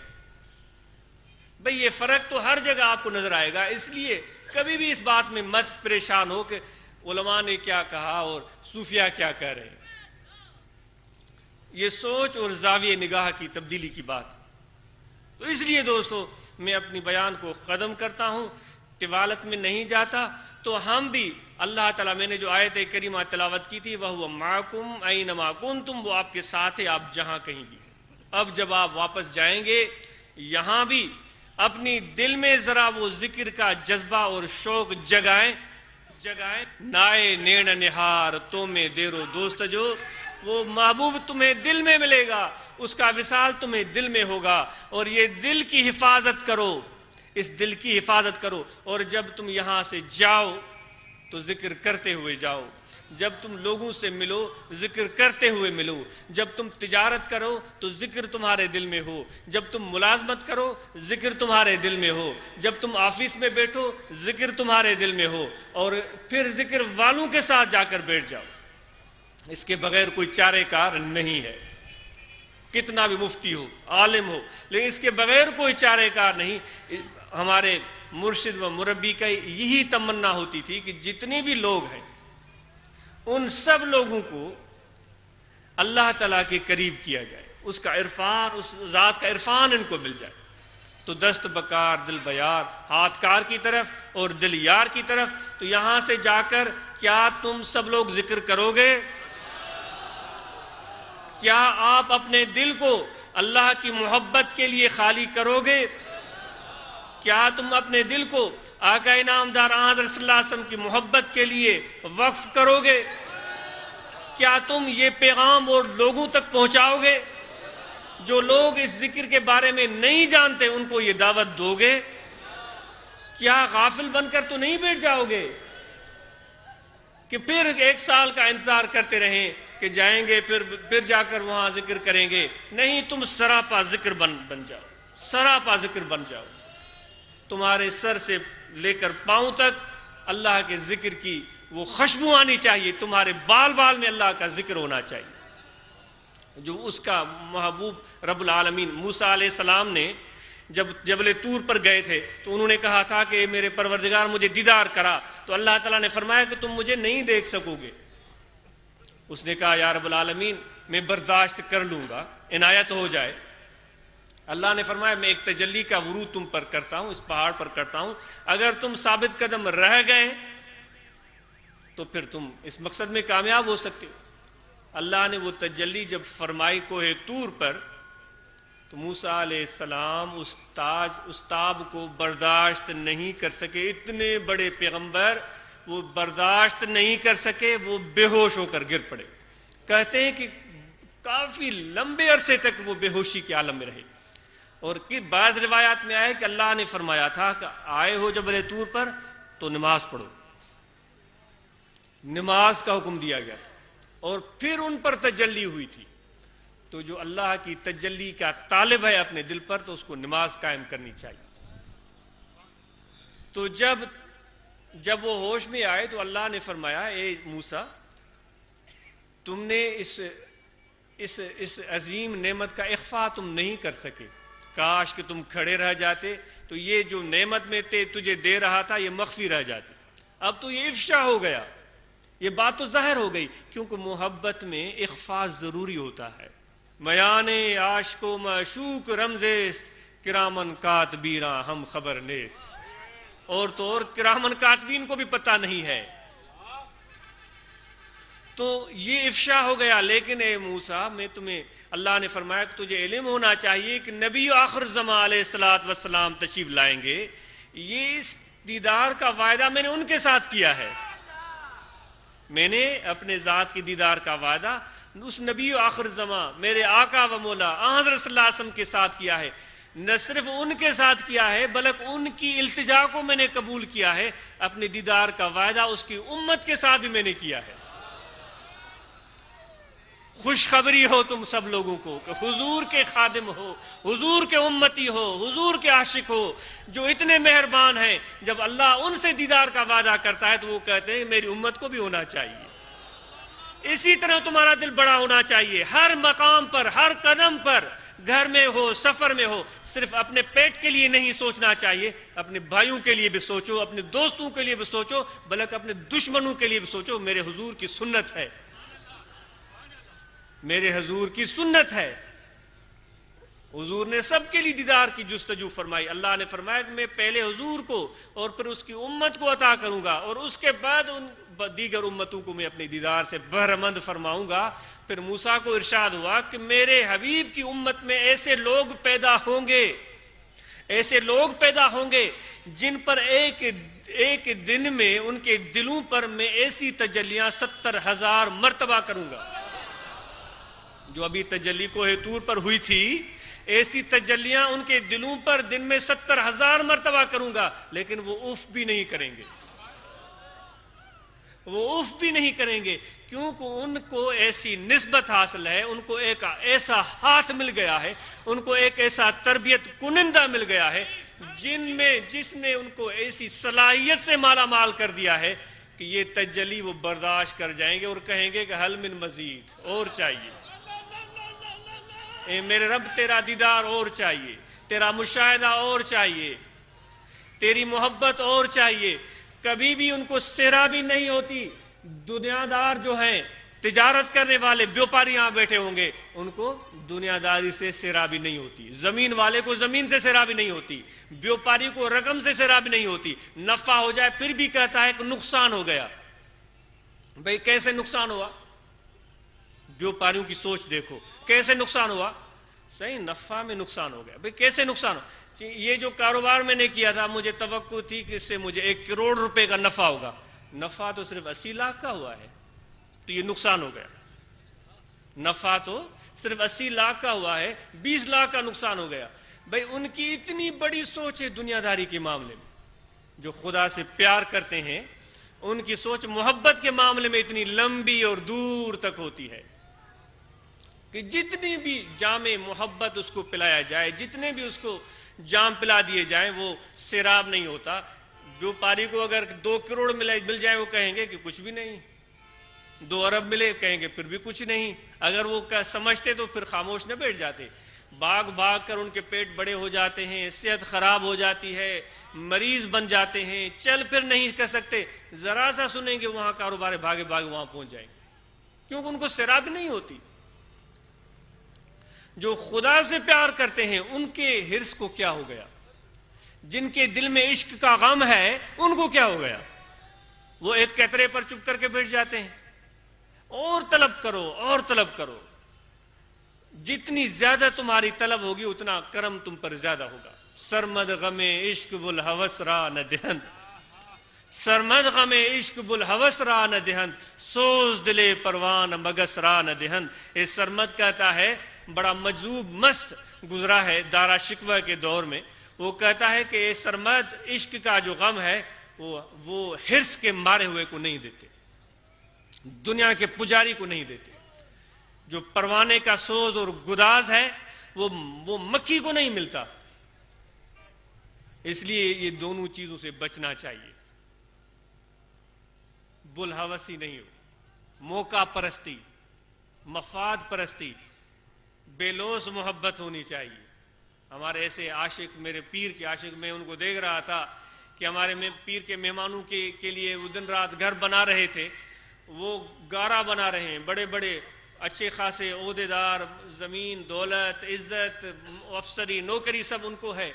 بھئی یہ فرق تو ہر جگہ آپ کو نظر آئے گا. اس لیے کبھی بھی اس بات میں مت پریشان ہو کہ علماء نے کیا کہا اور صوفیہ کیا کہہ رہے ہیں. یہ سوچ اور زاویہ نگاہ کی تبدیلی کی بات. تو اس لیے دوستو میں اپنی بیان کو ختم کرتا ہوں، طوالت میں نہیں جاتا. تو ہم بھی اللہ تعالیٰ، میں نے جو آیت کریمہ تلاوت کی تھی، وَهُوَ مَعَكُمْ أَيْنَمَا كُنْتُمْ، وہ آپ کے ساتھ ہے آپ جہاں کہیں بھی. اب جب آپ واپس جائیں گے یہاں بھی اپنی دل میں ذرا وہ ذکر کا جذبہ اور شوق جگائیں. نائے نیڑ نہار تو میں دیرو دوست جو، وہ محبوب تمہیں دل میں ملے گا، اس کا وصال تمہیں دل میں ہوگا. اور یہ دل کی حفاظت کرو، اس دل کی حفاظت کرو. اور جب تم یہاں سے جاؤ تو ذکر کرتے ہوئے جاؤ. جب تم لوگوں سے ملو ذکر کرتے ہوئے ملو. جب تم تجارت کرو تو ذکر تمہارے دل میں ہو. جب تم ملازمت کرو ذکر تمہارے دل میں ہو. جب تم آفس میں بیٹھو ذکر تمہارے دل میں ہو. اور پھر ذکر والوں کے ساتھ جا کر بیٹھ جاؤ. اس کے بغیر کوئی چارے کار نہیں ہے. کتنا بھی مفتی ہو، عالم ہو، لیکن اس کے بغیر کوئی چارے کار نہیں. ہمارے مرشد و مربی کا یہی تمنا ہوتی تھی کہ جتنے بھی لوگ ہیں ان سب لوگوں کو اللہ تعالیٰ کے قریب کیا جائے، اس کا عرفان، اس ذات کا عرفان ان کو مل جائے. تو دست بکار دل بیار، ہاتھ کار کی طرف اور دل یار کی طرف. تو یہاں سے جا کر کیا تم سب لوگ ذکر کرو گے؟ کیا آپ اپنے دل کو اللہ کی محبت کے لیے خالی کرو گے؟ کیا تم اپنے دل کو آقا انعامدار حضرت صلی اللہ علیہ وسلم کی محبت کے لیے وقف کرو گے؟ کیا تم یہ پیغام اور لوگوں تک پہنچاؤ گے؟ جو لوگ اس ذکر کے بارے میں نہیں جانتے ان کو یہ دعوت دو گے؟ کیا غافل بن کر تو نہیں بیٹھ جاؤ گے کہ پھر 1 سال کا انتظار کرتے رہیں کہ جائیں گے پھر جا کر وہاں ذکر کریں گے. نہیں، تم سراپا ذکر بن جاؤ، سراپا ذکر بن جاؤ. تمہارے سر سے لے کر پاؤں تک اللہ کے ذکر کی وہ خوشبو آنی چاہیے، تمہارے بال بال میں اللہ کا ذکر ہونا چاہیے. جو اس کا محبوب رب العالمین موسیٰ علیہ السلام نے جب جبل طور پر گئے تھے تو انہوں نے کہا تھا کہ میرے پروردگار مجھے دیدار کرا، تو اللہ تعالیٰ نے فرمایا کہ تم مجھے نہیں دیکھ سکو گے. اس نے کہا یا رب العالمین میں برداشت کر لوں گا، عنایت ہو جائے. اللہ نے فرمایا میں ایک تجلی کا ورود تم پر کرتا ہوں، اس پہاڑ پر کرتا ہوں، اگر تم ثابت قدم رہ گئے تو پھر تم اس مقصد میں کامیاب ہو سکتے ہو. اللہ نے وہ تجلی جب فرمائی کوہ طور پر تو موسیٰ علیہ السلام اس تاب کو برداشت نہیں کر سکے. اتنے بڑے پیغمبر وہ برداشت نہیں کر سکے، وہ بے ہوش ہو کر گر پڑے. کہتے ہیں کہ کافی لمبے عرصے تک وہ بے ہوشی کے عالم میں رہے. اور بعض روایات میں آئے کہ اللہ نے فرمایا تھا کہ آئے ہو جبل طور پر تو نماز پڑھو، نماز کا حکم دیا گیا تھا. اور پھر ان پر تجلی ہوئی تھی. تو جو اللہ کی تجلی کا طالب ہے اپنے دل پر تو اس کو نماز قائم کرنی چاہیے. تو جب وہ ہوش میں آئے تو اللہ نے فرمایا اے موسیٰ تم نے اس عظیم نعمت کا اخفا تم نہیں کر سکے. کاش کہ تم کھڑے رہ جاتے تو یہ جو نعمت میں تجھے دے رہا تھا یہ مخفی رہ جاتی. اب تو یہ افشا ہو گیا، یہ بات تو ظاہر ہو گئی، کیونکہ محبت میں اخفا ضروری ہوتا ہے. میان عاشق و معشوق رمزیست کرامن کاتبیراں ہم خبر نیست. اور تو اور کرامن کاتبین کو بھی پتہ نہیں ہے. تو یہ افشا ہو گیا. لیکن اے موسیٰ میں تمہیں اللہ نے فرمایا کہ تجھے علم ہونا چاہیے کہ نبی آخر زمان علیہ السلام تشریف لائیں گے. یہ اس دیدار کا وعدہ میں نے ان کے ساتھ کیا ہے. میں نے اپنے ذات کی دیدار کا وعدہ اس نبی آخر زمان میرے آقا و مولا حضرت صلی اللہ علیہ وسلم کے ساتھ کیا ہے. نہ صرف ان کے ساتھ کیا ہے بلکہ ان کی التجا کو میں نے قبول کیا ہے. اپنے دیدار کا وعدہ اس کی امت کے ساتھ بھی میں نے کیا ہے. خوشخبری ہو تم سب لوگوں کو کہ حضور کے خادم ہو، حضور کے امتی ہو، حضور کے عاشق ہو جو اتنے مہربان ہیں. جب اللہ ان سے دیدار کا وعدہ کرتا ہے تو وہ کہتے ہیں میری امت کو بھی ہونا چاہیے. اسی طرح تمہارا دل بڑا ہونا چاہیے. ہر مقام پر، ہر قدم پر، گھر میں ہو، سفر میں ہو، صرف اپنے پیٹ کے لیے نہیں سوچنا چاہیے، اپنے بھائیوں کے لیے بھی سوچو، اپنے دوستوں کے لیے بھی سوچو، بلکہ اپنے دشمنوں کے لیے بھی سوچو. میرے حضور کی سنت ہے، میرے حضور کی سنت ہے. حضور نے سب کے لیے دیدار کی جستجو فرمائی. اللہ نے فرمایا کہ میں پہلے حضور کو اور پھر اس کی امت کو عطا کروں گا اور اس کے بعد ان دیگر امتوں کو میں اپنی دیدار سے بہرمند فرماؤں گا. پھر موسیٰ کو ارشاد ہوا کہ میرے حبیب کی امت میں ایسے لوگ پیدا ہوں گے، ایسے لوگ پیدا ہوں گے جن پر ایک دن میں ان کے دلوں پر میں ایسی تجلیاں 70,000 مرتبہ کروں گا. جو ابھی تجلی کوہ طور پر ہوئی تھی ایسی تجلیاں ان کے دلوں پر دن میں 70,000 مرتبہ کروں گا. لیکن وہ اف بھی نہیں کریں گے، وہ اف بھی نہیں کریں گے، کیونکہ ان کو ایسی نسبت حاصل ہے، ان کو ایک ایسا ہاتھ مل گیا ہے، ان کو ایک ایسا تربیت کنندہ مل گیا ہے جس نے ان کو ایسی صلاحیت سے مالا مال کر دیا ہے کہ یہ تجلی وہ برداشت کر جائیں گے اور کہیں گے کہ حل من مزید، اور چاہیے. اے میرے رب تیرا دیدار اور چاہیے، تیرا مشاہدہ اور چاہیے، تیری محبت اور چاہیے. کبھی بھی ان کو سیرابی نہیں ہوتی. دنیا دار جو ہیں، تجارت کرنے والے بیوپاری یہاں بیٹھے ہوں گے، ان کو دنیا داری سے سیرابی نہیں ہوتی. زمین والے کو زمین سے سیرابی نہیں ہوتی، بیوپاری کو رقم سے سیرابی نہیں ہوتی. نفع ہو جائے پھر بھی کہتا ہے کہ نقصان ہو گیا. بھئی کیسے نقصان ہوا؟ بیوپاریوں کی سوچ دیکھو، کیسے نقصان ہوا؟ صحیح نفع میں نقصان ہو گیا. بھئی کیسے نقصان ہوا؟ یہ جو کاروبار میں نے کیا تھا مجھے توقع تھی کہ اس سے مجھے 1 کروڑ روپے کا نفع ہوگا، نفع تو صرف 80 لاکھ کا ہوا ہے، تو یہ نقصان ہو گیا. نفع تو صرف 80 لاکھ کا ہوا ہے، 20 لاکھ کا نقصان ہو گیا. بھئی ان کی اتنی بڑی سوچ ہے دنیا داری کے معاملے میں. جو خدا سے پیار کرتے ہیں، ان کی سوچ محبت کے معاملے میں اتنی لمبی اور دور تک ہوتی ہے کہ جتنی بھی جام محبت اس کو پلایا جائے، جتنے بھی اس کو جام پلا دیے جائیں، وہ سیراب نہیں ہوتا۔ بیوپاری کو اگر 2 کروڑ مل جائے وہ کہیں گے کہ کچھ بھی نہیں، 2 ارب ملے کہیں گے پھر بھی کچھ نہیں۔ اگر وہ سمجھتے تو پھر خاموش نہ بیٹھ جاتے۔ بھاگ بھاگ کر ان کے پیٹ بڑے ہو جاتے ہیں، صحت خراب ہو جاتی ہے، مریض بن جاتے ہیں، چل پھر نہیں کر سکتے، ذرا سا سنیں گے وہاں کاروبار بھاگے بھاگے وہاں پہنچ جائیں گے، کیونکہ ان کو سیراب نہیں ہوتی۔ جو خدا سے پیار کرتے ہیں ان کے حرص کو کیا ہو گیا، جن کے دل میں عشق کا غم ہے ان کو کیا ہو گیا، وہ ایک قطرے پر چپ کر کے بیٹھ جاتے ہیں۔ اور طلب کرو اور طلب کرو، جتنی زیادہ تمہاری طلب ہوگی اتنا کرم تم پر زیادہ ہوگا۔ سرمد غم عشق بالہوس را نہ دہند، سرمد غم عشق بالہوس را نہ دہند، سوز دلے پروان مگس را نہ دہند۔ یہ سرمد کہتا ہے، بڑا مجذوب مست گزرا ہے دارا شکوہ کے دور میں، وہ کہتا ہے کہ یہ سرمد عشق کا جو غم ہے وہ حرص کے مارے ہوئے کو نہیں دیتے، دنیا کے پجاری کو نہیں دیتے۔ جو پروانے کا سوز اور گداز ہے وہ مکھی کو نہیں ملتا۔ اس لیے یہ دونوں چیزوں سے بچنا چاہیے، بلہوسی نہیں ہو، موقع پرستی، مفاد پرستی، بے لوث محبت ہونی چاہیے۔ ہمارے ایسے عاشق، میرے پیر کے عاشق، میں ان کو دیکھ رہا تھا کہ ہمارے پیر کے مہمانوں کے لیے وہ دن رات گھر بنا رہے تھے، وہ گارا بنا رہے ہیں، بڑے بڑے اچھے خاصے عہدیدار، زمین دولت عزت افسری نوکری سب ان کو ہے۔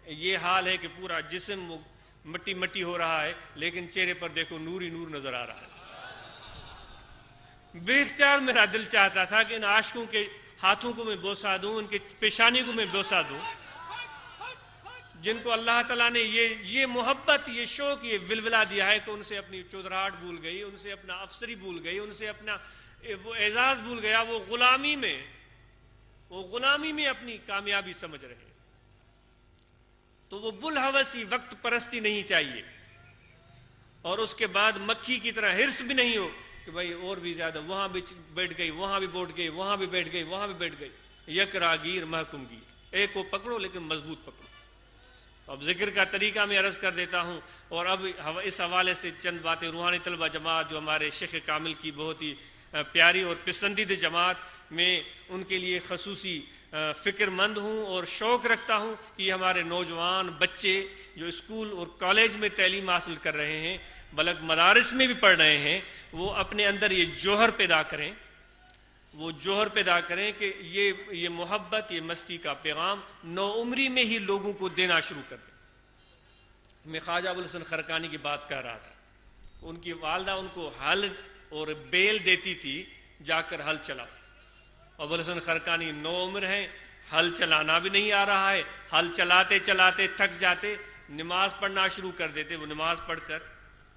یہ حال ہے کہ پورا جسم مٹی مٹی ہو رہا ہے، لیکن چہرے پر دیکھو نور ہی نور نظر آ رہا ہے۔ بے اختیار میرا دل چاہتا تھا کہ ان عاشقوں کے ہاتھوں کو میں بوسہ دوں، ان کے پیشانی کو میں بوسہ دوں، جن کو اللہ تعالیٰ نے یہ محبت، یہ شوق، یہ ولولہ دیا ہے کہ ان سے اپنی چودراہٹ بھول گئی، ان سے اپنا افسری بھول گئی، ان سے اپنا وہ اعزاز بھول گیا، وہ غلامی میں اپنی کامیابی سمجھ رہے ہیں۔ تو وہ بلہوسی وقت پرستی نہیں چاہیے، اور اس کے بعد مکھی کی طرح حرص بھی نہیں ہو کہ بھائی اور بھی زیادہ، وہاں بھی بیٹھ گئی، وہاں بھی بیٹھ گئی، وہاں بھی بیٹھ گئی، وہاں بھی بیٹھ گئی، یک راگیر محکم گیر، ایک کو پکڑو لیکن مضبوط پکڑو۔ اب ذکر کا طریقہ میں عرض کر دیتا ہوں، اور اب اس حوالے سے چند باتیں۔ روحانی طلبہ جماعت جو ہمارے شیخ کامل کی بہت ہی پیاری اور پسندیدہ جماعت، میں ان کے لیے خصوصی فکر مند ہوں اور شوق رکھتا ہوں کہ ہمارے نوجوان بچے جو اسکول اور کالج میں تعلیم حاصل کر رہے ہیں، بلکہ مدارس میں بھی پڑھ رہے ہیں، وہ اپنے اندر یہ جوہر پیدا کریں، وہ جوہر پیدا کریں کہ یہ محبت، یہ مستی کا پیغام نو عمری میں ہی لوگوں کو دینا شروع کر دیں۔ میں خواجہ ابوالحسن خرقانی کی بات کر رہا تھا، ان کی والدہ ان کو ہل اور بیل دیتی تھی، جا کر ہل چلاؤ۔ ابوالحسن خرقانی نو عمر ہیں، ہل چلانا بھی نہیں آ رہا ہے، ہل چلاتے چلاتے تھک جاتے، نماز پڑھنا شروع کر دیتے۔ وہ نماز پڑھ کر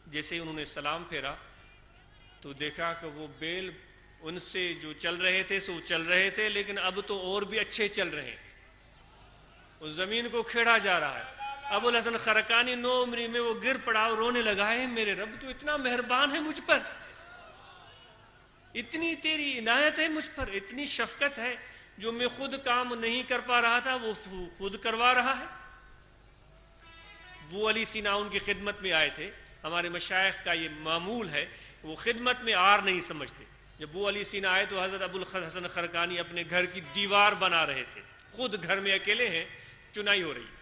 جیسے انہوں نے سلام پھیرا تو دیکھا کہ وہ بیل ان سے جو چل رہے تھے سو چل رہے تھے، لیکن اب تو اور بھی اچھے چل رہے ہیں، اس زمین کو کھیڑا جا رہا ہے۔ ابوالحسن خرقانی نو عمری میں وہ گر پڑا اور رونے لگا ہے، میرے رب تو اتنا مہربان ہے مجھ پر، اتنی تیری عنایت ہے مجھ پر، اتنی شفقت ہے، جو میں خود کام نہیں کر پا رہا تھا وہ خود کروا رہا ہے۔ ابو علی سینا ان کی خدمت میں آئے تھے، ہمارے مشائخ کا یہ معمول ہے، وہ خدمت میں آر نہیں سمجھتے۔ جب ابو علی سینا آئے تو حضرت ابوالحسن خرقانی اپنے گھر کی دیوار بنا رہے تھے، خود گھر میں اکیلے ہیں، چنائی ہو رہی۔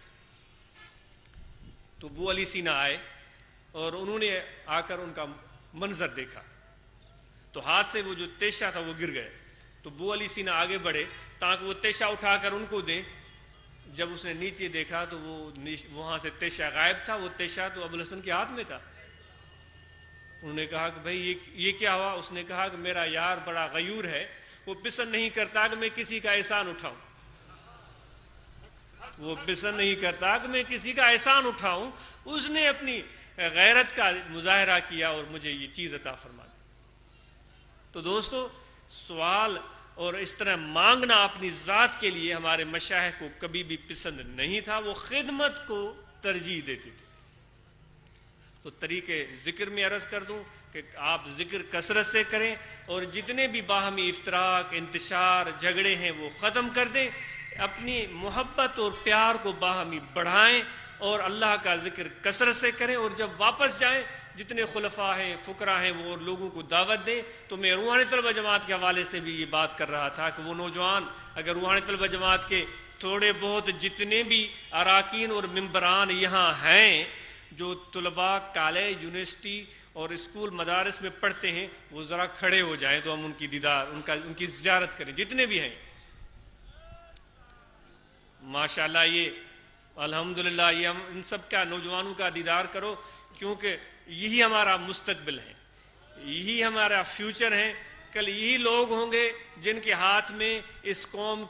تو ابو علی سینا آئے اور انہوں نے آ کر ان کا منظر دیکھا تو ہاتھ سے وہ جو تیشہ تھا وہ گر گئے۔ تو ابو علی سینا آگے بڑھے تاکہ وہ تیشہ اٹھا کر ان کو دیں۔ جب اس نے نیچے دیکھا تو وہ وہاں سے تیشہ غائب تھا، وہ تیشہ تو ابوالحسن کے ہاتھ میں تھا۔ انہوں نے کہا کہ بھائی یہ کیا ہوا؟ اس نے کہا کہ میرا یار بڑا غیور ہے، وہ پسند نہیں کرتا کہ میں کسی کا احسان اٹھاؤں، وہ پسند نہیں کرتا کہ میں کسی کا احسان اٹھاؤں، اس نے اپنی غیرت کا مظاہرہ کیا اور مجھے یہ چیز عطا فرما دی۔ تو دوستو، سوال اور اس طرح مانگنا اپنی ذات کے لیے ہمارے مشائخ کو کبھی بھی پسند نہیں تھا، وہ خدمت کو ترجیح دیتے تھے۔ تو طریقے ذکر میں عرض کر دوں کہ آپ ذکر کثرت سے کریں اور جتنے بھی باہمی افتراق، انتشار، جھگڑے ہیں وہ ختم کر دیں، اپنی محبت اور پیار کو باہمی بڑھائیں اور اللہ کا ذکر کثرت سے کریں، اور جب واپس جائیں جتنے خلفاء ہیں، فقراء ہیں، وہ لوگوں کو دعوت دیں۔ تو میں روحانی طلبہ جماعت کے حوالے سے بھی یہ بات کر رہا تھا کہ وہ نوجوان اگر روحانی طلبہ جماعت کے تھوڑے بہت جتنے بھی اراکین اور ممبران یہاں ہیں جو طلباء کالج، یونیورسٹی اور اسکول مدارس میں پڑھتے ہیں، وہ ذرا کھڑے ہو جائیں تو ہم ان کی دیدار، ان کی زیارت کریں، جتنے بھی ہیں۔ ماشاءاللہ یہ الحمدللہ یہ ہم ان سب کا نوجوانوں کا دیدار کرو، کیونکہ یہی ہمارا مستقبل ہے، یہی ہمارا فیوچر ہے۔ کل یہی لوگ ہوں گے جن کے ہاتھ میں اس قوم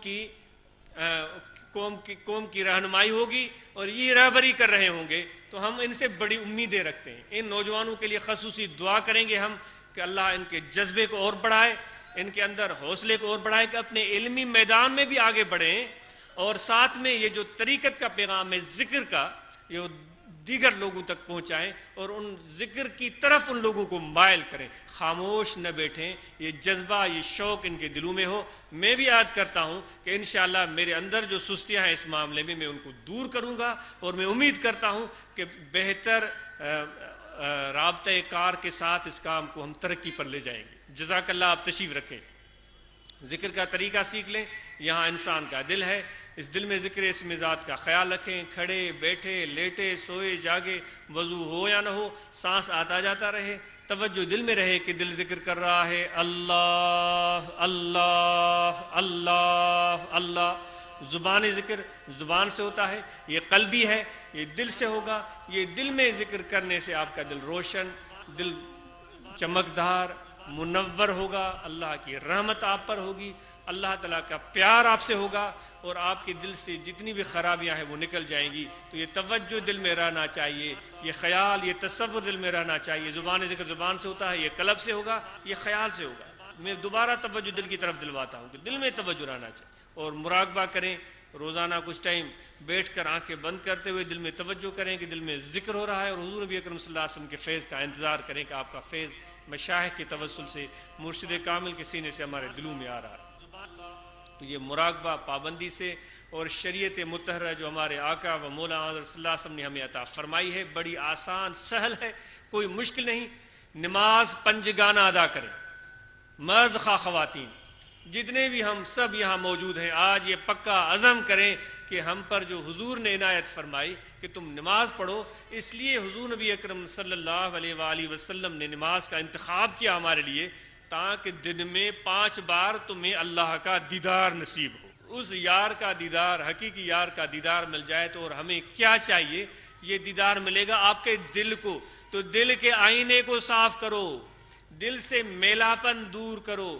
کی رہنمائی ہوگی اور یہ رہبری کر رہے ہوں گے، تو ہم ان سے بڑی امیدیں رکھتے ہیں۔ ان نوجوانوں کے لیے خصوصی دعا کریں گے ہم کہ اللہ ان کے جذبے کو اور بڑھائے، ان کے اندر حوصلے کو اور بڑھائے کہ اپنے علمی میدان میں بھی آگے بڑھیں، اور ساتھ میں یہ جو طریقت کا پیغام ہے ذکر کا، یہ دیگر لوگوں تک پہنچائیں اور ان ذکر کی طرف ان لوگوں کو مائل کریں، خاموش نہ بیٹھیں، یہ جذبہ، یہ شوق ان کے دلوں میں ہو۔ میں بھی یاد کرتا ہوں کہ انشاءاللہ میرے اندر جو سستیاں ہیں اس معاملے میں ان کو دور کروں گا، اور میں امید کرتا ہوں کہ بہتر رابطہ کار کے ساتھ اس کام کو ہم ترقی پر لے جائیں گے۔ جزاک اللہ۔ آپ تشریف رکھیں، ذکر کا طریقہ سیکھ لیں۔ یہاں انسان کا دل ہے، اس دل میں ذکر اسم ذات کا خیال رکھیں، کھڑے بیٹھے لیٹے سوئے جاگے، وضو ہو یا نہ ہو، سانس آتا جاتا رہے، توجہ دل میں رہے کہ دل ذکر کر رہا ہے اللہ اللہ اللہ اللہ۔ زبانی ذکر زبان سے ہوتا ہے، یہ قلبی ہے، یہ دل سے ہوگا۔ یہ دل میں ذکر کرنے سے آپ کا دل روشن، دل چمکدار، منور ہوگا، اللہ کی رحمت آپ پر ہوگی، اللہ تعالیٰ کا پیار آپ سے ہوگا، اور آپ کے دل سے جتنی بھی خرابیاں ہیں وہ نکل جائیں گی۔ تو یہ توجہ دل میں رہنا چاہیے، یہ خیال، یہ تصور دل میں رہنا چاہیے۔ زبان ذکر زبان سے ہوتا ہے، یہ قلب سے ہوگا، یہ خیال سے ہوگا۔ میں دوبارہ توجہ دل کی طرف دلواتا ہوں کہ دل میں توجہ رہنا چاہیے، اور مراقبہ کریں، روزانہ کچھ ٹائم بیٹھ کر آنکھیں بند کرتے ہوئے دل میں توجہ کریں کہ دل میں ذکر ہو رہا ہے، اور حضور نبی اکرم صلی اللہ علیہ وسلم کے فیض کا انتظار کریں کہ آپ کا فیض مشائخ کے توسل سے، مرشد کامل کے سینے سے ہمارے دلوں میں آ رہا ہے۔ تو یہ مراقبہ پابندی سے اور شریعت مطہرہ جو ہمارے آقا و مولا حضرت صلی اللہ علیہ وسلم نے ہمیں عطا فرمائی ہے، بڑی آسان سہل ہے، کوئی مشکل نہیں۔ نماز پنجگانہ ادا کریں، مرد خواہ خواتین، جتنے بھی ہم سب یہاں موجود ہیں، آج یہ پکا عزم کریں کہ ہم پر جو حضور نے عنایت فرمائی کہ تم نماز پڑھو، اس لیے حضور نبی اکرم صلی اللہ علیہ وآلہ وسلم نے نماز کا انتخاب کیا ہمارے لیے، تاکہ دن میں 5 بار تمہیں اللہ کا دیدار نصیب ہو، اس یار کا دیدار، حقیقی یار کا دیدار مل جائے تو اور ہمیں کیا چاہیے؟ یہ دیدار ملے گا آپ کے دل کو، تو دل کے آئینے کو صاف کرو، دل سے میلاپن دور کرو،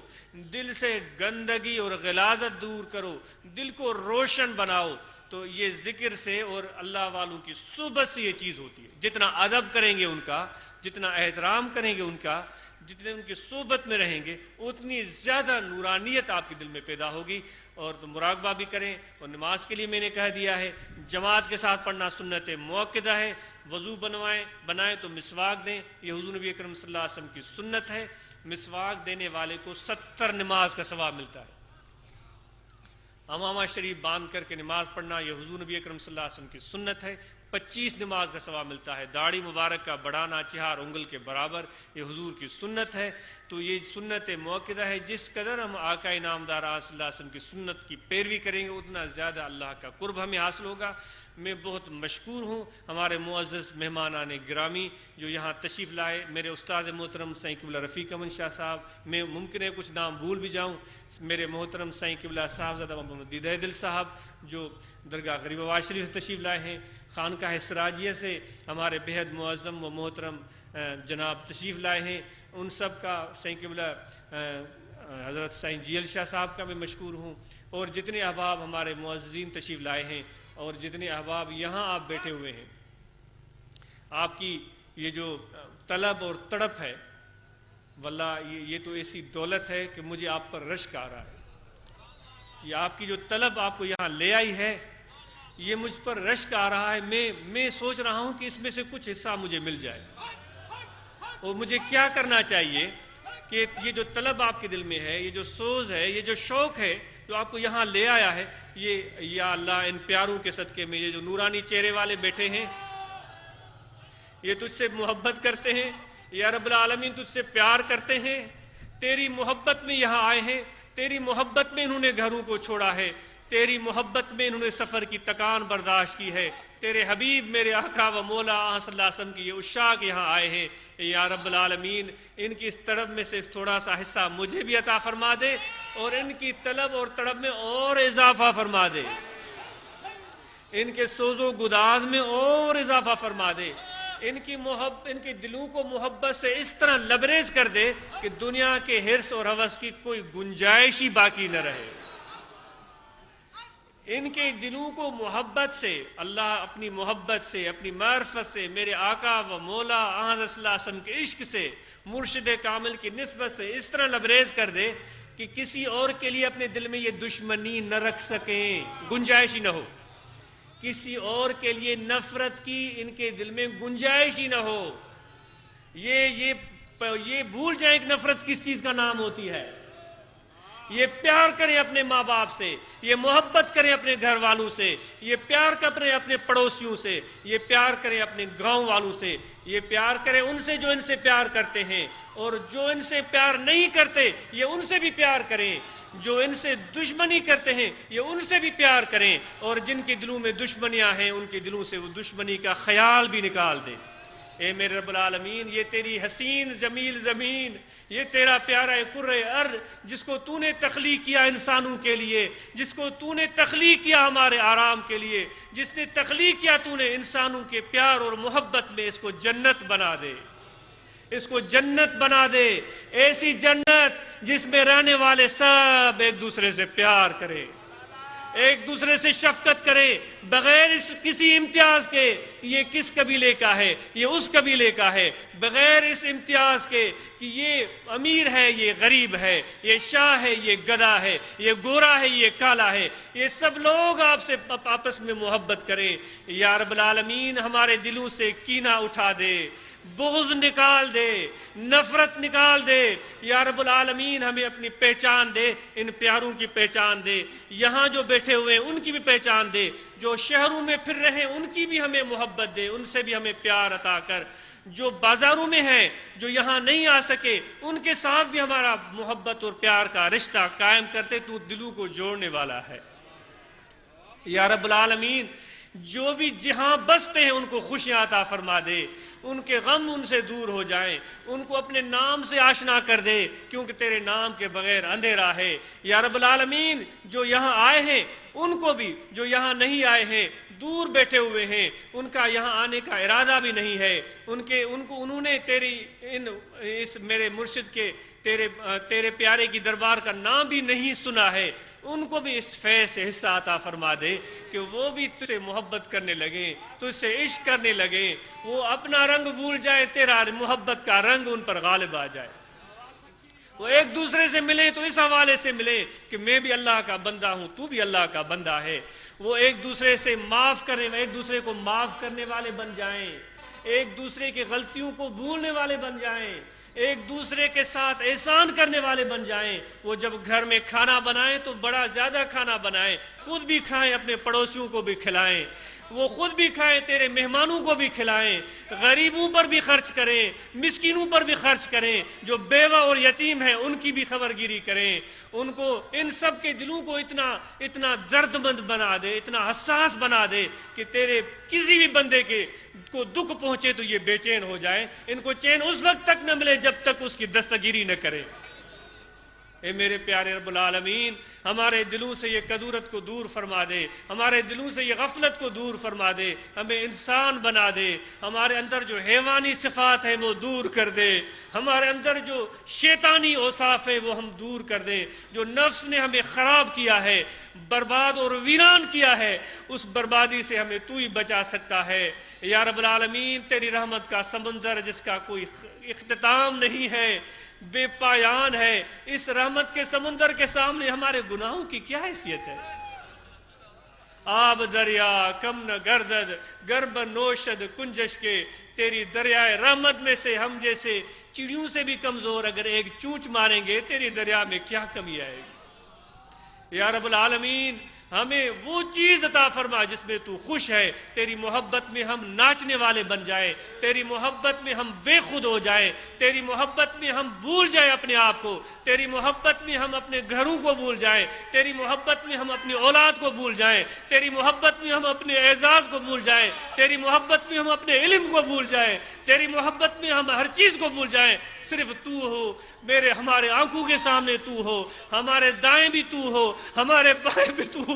دل سے گندگی اور غلاظت دور کرو، دل کو روشن بناؤ۔ تو یہ ذکر سے اور اللہ والوں کی صحبت سے یہ چیز ہوتی ہے۔ جتنا ادب کریں گے ان کا، جتنا احترام کریں گے ان کا، جتنے ان کی صحبت میں رہیں گے، اتنی زیادہ نورانیت آپ کے دل میں پیدا ہوگی۔ اور تو مراقبہ بھی کریں، اور نماز کے لیے میں نے کہہ دیا ہے جماعت کے ساتھ پڑھنا سنت مؤکدہ ہے۔ وضو بنائیں تو مسواک دیں، یہ حضور نبی اکرم صلی اللہ علیہ وسلم کی سنت ہے۔ مسواک دینے والے کو 70 نماز کا ثواب ملتا ہے۔ امامہ شریف باندھ کر کے نماز پڑھنا، یہ حضور نبی اکرم صلی اللہ علیہ وسلم کی سنت ہے۔ 25 نماز کا ثواب ملتا ہے۔ داڑھی مبارک کا بڑھانا 4 انگل کے برابر، یہ حضور کی سنت ہے۔ تو یہ سنت مؤکدہ ہے، جس قدر ہم آقا انعامدار صلی اللہ علیہ وسلم کی سنت کی پیروی کریں گے اتنا زیادہ اللہ کا قرب ہمیں حاصل ہوگا۔ میں بہت مشکور ہوں ہمارے معزز مہمانان گرامی جو یہاں تشریف لائے، میرے استاد محترم سائیں قبلہ رفیق امن شاہ صاحب، میں ممکن ہے کچھ نام بھول بھی جاؤں، میرے محترم سائیں قبلہ صاحبزادہ محمد دیدہ دل صاحب جو درگاہ غریب آباد شریف سے تشریف لائے ہیں، خانقاہ سراجیہ سے ہمارے بہت معظم و محترم جناب تشریف لائے ہیں، ان سب کا سائیں قبلہ حضرت سائیں جیل شاہ صاحب کا میں مشکور ہوں، اور جتنے احباب ہمارے معززین تشریف لائے ہیں، اور جتنے احباب یہاں آپ بیٹھے ہوئے ہیں، آپ کی یہ جو طلب اور تڑپ ہے، واللہ یہ تو ایسی دولت ہے کہ مجھے آپ پر رشک آ رہا ہے۔ یہ آپ کی جو طلب آپ کو یہاں لے آئی ہے، یہ مجھ پر رشک آ رہا ہے، میں سوچ رہا ہوں کہ اس میں سے کچھ حصہ مجھے مل جائے، اور مجھے کیا کرنا چاہیے کہ یہ جو طلب آپ کے دل میں ہے، یہ جو سوز ہے، یہ جو شوق ہے جو آپ کو یہاں لے آیا ہے، یہ یا اللہ ان پیاروں کے صدقے میں یہ جو نورانی چہرے والے بیٹھے ہیں، یہ تجھ سے محبت کرتے ہیں یا رب العالمین، تجھ سے پیار کرتے ہیں، تیری محبت میں یہاں آئے ہیں، تیری محبت میں انہوں نے گھروں کو چھوڑا ہے، تیری محبت میں انہوں نے سفر کی تکان برداشت کی ہے، تیرے حبیب میرے آقا و مولا صلی اللہ علیہ وسلم کی یہ عشاق یہاں آئے ہیں، یا رب العالمین ان کی اس طلب میں سے تھوڑا سا حصہ مجھے بھی عطا فرما دے، اور ان کی طلب اور طلب میں اور اضافہ فرما دے، ان کے سوز و گداز میں اور اضافہ فرما دے، ان کے دلوں کو محبت سے اس طرح لبریز کر دے کہ دنیا کے حرص اور ہوس کی کوئی گنجائش ہی باقی نہ رہے، ان کے دلوں کو محبت سے، اللہ اپنی محبت سے، اپنی معرفت سے، میرے آقا و مولا حضرت صلی اللہ علیہ وسلم کے عشق سے، مرشد کامل کی نسبت سے اس طرح لبریز کر دے کہ کسی اور کے لیے اپنے دل میں یہ دشمنی نہ رکھ سکیں، گنجائش ہی نہ ہو، کسی اور کے لیے نفرت کی ان کے دل میں گنجائش ہی نہ ہو، یہ بھول جائیں کہ نفرت کس چیز کا نام ہوتی ہے، یہ پیار کریں اپنے ماں باپ سے، یہ محبت کریں اپنے گھر والوں سے، یہ پیار کریں اپنے پڑوسیوں سے، یہ پیار کریں اپنے گاؤں والوں سے، یہ پیار کریں ان سے جو ان سے پیار کرتے ہیں، اور جو ان سے پیار نہیں کرتے یہ ان سے بھی پیار کریں، جو ان سے دشمنی کرتے ہیں یہ ان سے بھی پیار کریں، اور جن کے دلوں میں دشمنیاں ہیں ان کے دلوں سے وہ دشمنی کا خیال بھی نکال دیں۔ اے میرے رب العالمین، یہ تیری حسین جمیل زمین، یہ تیرا پیارا کرۂ ارض جس کو تو نے تخلیق کیا انسانوں کے لیے، جس کو تو نے تخلیق کیا ہمارے آرام کے لیے، جس نے تخلیق کیا تو نے انسانوں کے پیار اور محبت میں، اس کو جنت بنا دے، اس کو جنت بنا دے، ایسی جنت جس میں رہنے والے سب ایک دوسرے سے پیار کرے، ایک دوسرے سے شفقت کرے، بغیر اس کسی امتیاز کے کہ یہ کس قبیلے کا ہے، یہ اس قبیلے کا ہے، بغیر اس امتیاز کے کہ یہ امیر ہے یہ غریب ہے، یہ شاہ ہے یہ گدھا ہے، یہ گورا ہے یہ کالا ہے، یہ سب لوگ آپ سے آپس میں محبت کریں۔ یا رب العالمین ہمارے دلوں سے کینہ اٹھا دے، بغض نکال دے، نفرت نکال دے، یا رب العالمین ہمیں اپنی پہچان دے، ان پیاروں کی پہچان دے، یہاں جو بیٹھے ہوئے ہیں ان کی بھی پہچان دے، جو شہروں میں پھر رہے ہیں ان کی بھی ہمیں محبت دے، ان سے بھی ہمیں پیار عطا کر، جو بازاروں میں ہیں جو یہاں نہیں آ سکے ان کے ساتھ بھی ہمارا محبت اور پیار کا رشتہ قائم کرتے، تو دلوں کو جوڑنے والا ہے۔ یا رب العالمین جو بھی جہاں بستے ہیں ان کو خوشیاں عطا فرما دے، ان کے غم ان سے دور ہو جائیں، ان کو اپنے نام سے آشنا کر دے، کیونکہ تیرے نام کے بغیر اندھیرا ہے۔ یا رب العالمین جو یہاں آئے ہیں ان کو بھی، جو یہاں نہیں آئے ہیں دور بیٹھے ہوئے ہیں، ان کا یہاں آنے کا ارادہ بھی نہیں ہے، انہوں نے اس میرے مرشد کے تیرے پیارے کی دربار کا نام بھی نہیں سنا ہے، ان کو بھی اس فیض سے حصہ عطا فرما دے کہ وہ بھی تجھ سے محبت کرنے لگیں، تجھ سے عشق کرنے لگیں، وہ اپنا رنگ بھول جائے، تیرا محبت کا رنگ ان پر غالب آ جائے، وہ ایک دوسرے سے ملیں تو اس حوالے سے ملیں کہ میں بھی اللہ کا بندہ ہوں، تو بھی اللہ کا بندہ ہے، وہ ایک دوسرے سے معاف کریں، ایک دوسرے کو معاف کرنے والے بن جائیں، ایک دوسرے کی غلطیوں کو بھولنے والے بن جائیں، ایک دوسرے کے ساتھ احسان کرنے والے بن جائیں۔ وہ جب گھر میں کھانا بنائیں تو بڑا زیادہ کھانا بنائیں، خود بھی کھائیں، اپنے پڑوسیوں کو بھی کھلائیں، وہ خود بھی کھائیں، تیرے مہمانوں کو بھی کھلائیں، غریبوں پر بھی خرچ کریں، مسکینوں پر بھی خرچ کریں، جو بیوہ اور یتیم ہیں ان کی بھی خبرگیری کریں، ان کو، ان سب کے دلوں کو اتنا درد مند بنا دے، اتنا حساس بنا دے کہ تیرے کسی بھی بندے کو دکھ پہنچے تو یہ بے چین ہو جائیں، ان کو چین اس وقت تک نہ ملے جب تک اس کی دستگیری نہ کرے۔ اے میرے پیارے رب العالمین ہمارے دلوں سے یہ کدورت کو دور فرما دے، ہمارے دلوں سے یہ غفلت کو دور فرما دے، ہمیں انسان بنا دے، ہمارے اندر جو حیوانی صفات ہیں وہ دور کر دے، ہمارے اندر جو شیطانی اوصاف ہے وہ ہم دور کر دیں، جو نفس نے ہمیں خراب کیا ہے، برباد اور ویران کیا ہے، اس بربادی سے ہمیں تو ہی بچا سکتا ہے۔ یا رب العالمین تیری رحمت کا سمندر جس کا کوئی اختتام نہیں ہے، بے پایان ہے، اس رحمت کے سمندر کے سامنے ہمارے گناہوں کی کیا حیثیت ہے؟ آب دریا کم نہ گردد گرب نوشد کنجش کے، تیری دریائے رحمت میں سے ہم جیسے چڑیوں سے بھی کمزور اگر ایک چونچ ماریں گے تیری دریا میں کیا کمی آئے گی؟ یا رب العالمین ہمیں وہ چیز عطا فرما جس میں تو خوش ہے، تیری محبت میں ہم ناچنے والے بن جائیں، تیری محبت میں ہم بے خود ہو جائیں، تیری محبت میں ہم بھول جائیں اپنے آپ کو، تیری محبت میں ہم اپنے گھروں کو بھول جائیں، تیری محبت میں ہم اپنی اولاد کو بھول جائیں، تیری محبت میں ہم اپنے اعزاز کو بھول جائیں، تیری محبت میں ہم اپنے علم کو بھول جائیں، تیری محبت میں ہم ہر چیز کو بھول جائیں، صرف تو ہو ہمارے آنکھوں کے سامنے تو ہو، ہمارے دائیں بھی تو ہو، ہمارے بائیں بھی تو ہو۔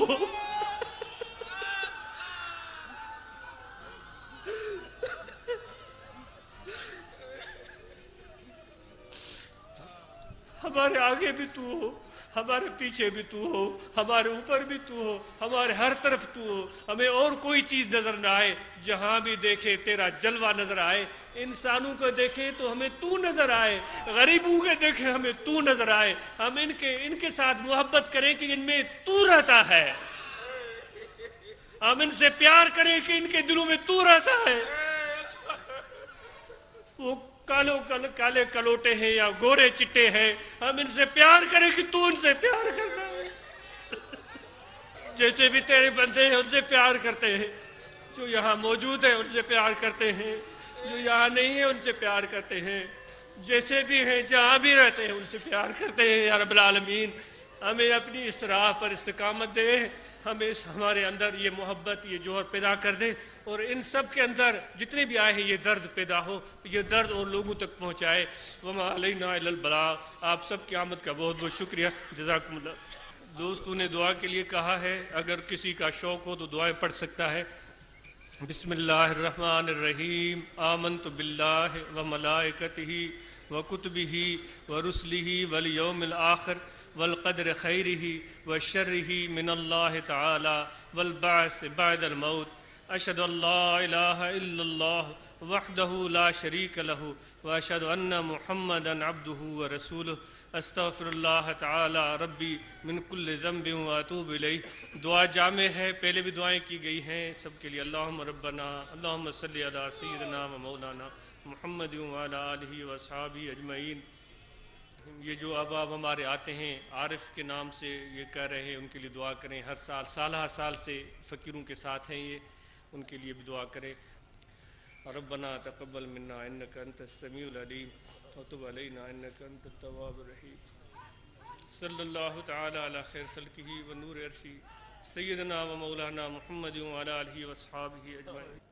ہمارے آگے بھی تو ہو، ہمارے پیچھے بھی تو ہو، ہمارے اوپر بھی تو ہو، ہمارے ہر طرف تو ہو، ہمیں اور کوئی چیز نظر نہ آئے، جہاں بھی دیکھے تیرا جلوہ نظر آئے، انسانوں کو دیکھے تو ہمیں تو نظر آئے، غریبوں کے دیکھے ہمیں تو نظر آئے، ہم ان کے ساتھ محبت کریں کہ ان میں تو رہتا ہے، ہم ان سے پیار کریں کہ ان کے دلوں میں تو رہتا ہے۔ وہ کالے کلوٹے ہیں یا گورے چٹے ہیں، ہم ان سے پیار کریں کہ تو ان سے پیار کرتا ہے۔ جیسے بھی تیرے بندے ہیں ان سے پیار کرتے ہیں، جو یہاں موجود ہیں ان سے پیار کرتے ہیں، جو یہاں نہیں ہیں ان سے پیار کرتے ہیں، جیسے بھی ہیں جہاں بھی رہتے ہیں ان سے پیار کرتے ہیں۔ یا رب العالمین ہمیں اپنی اس راہ پر استقامت دے، ہمیں ہمارے اندر یہ محبت یہ جوہر پیدا کر دے، اور ان سب کے اندر جتنے بھی آئے ہیں یہ درد پیدا ہو، یہ درد اور لوگوں تک پہنچائے۔ وما علینا الا البلاغ۔ آپ سب کی آمد کا بہت بہت شکریہ، جزاکم اللہ۔ دوستوں نے دعا کے لیے کہا ہے، اگر کسی کا شوق ہو تو دعائیں پڑھ سکتا ہے۔ بسم اللہ الرحمن الرحیم۔ آمنت باللہ وملائکتہ وکتبہ ورسلہ والیوم الآخر والقدر خیرہ وشرہ من اللہ تعالی والبعث بعد الموت۔ اشہد ان لا الہ الا اللہ وحدہ لا شریک لہ واشہد ان محمدا عبدہ ورسولہ۔ استغفر اللہ تعالی ربی من کل ذنب واتوب الیہ۔ دعا جامع ہے، پہلے بھی دعائیں کی گئی ہیں سب کے لیے۔ اللہم ربنا اللہم صلی علی سیدنا و مولانا محمد وعلی آلہ واصحابہ اجمعین۔ یہ جو اب ہمارے آتے ہیں عارف کے نام سے یہ کہہ رہے ہیں، ان کے لیے دعا کریں۔ ہر سال سال ہر سال سے فقیروں کے ساتھ ہیں، یہ ان کے لیے بھی دعا کریں۔ ربنا تقبل منا انک انت السمیع العلیم وتب علینا انک انت التواب الرحیم۔ صلی اللہ تعالی علی خیر خلقہ ونور عرشہ سیدنا و مولانا محمد وعلی آلہ واصحابہ اجمعین۔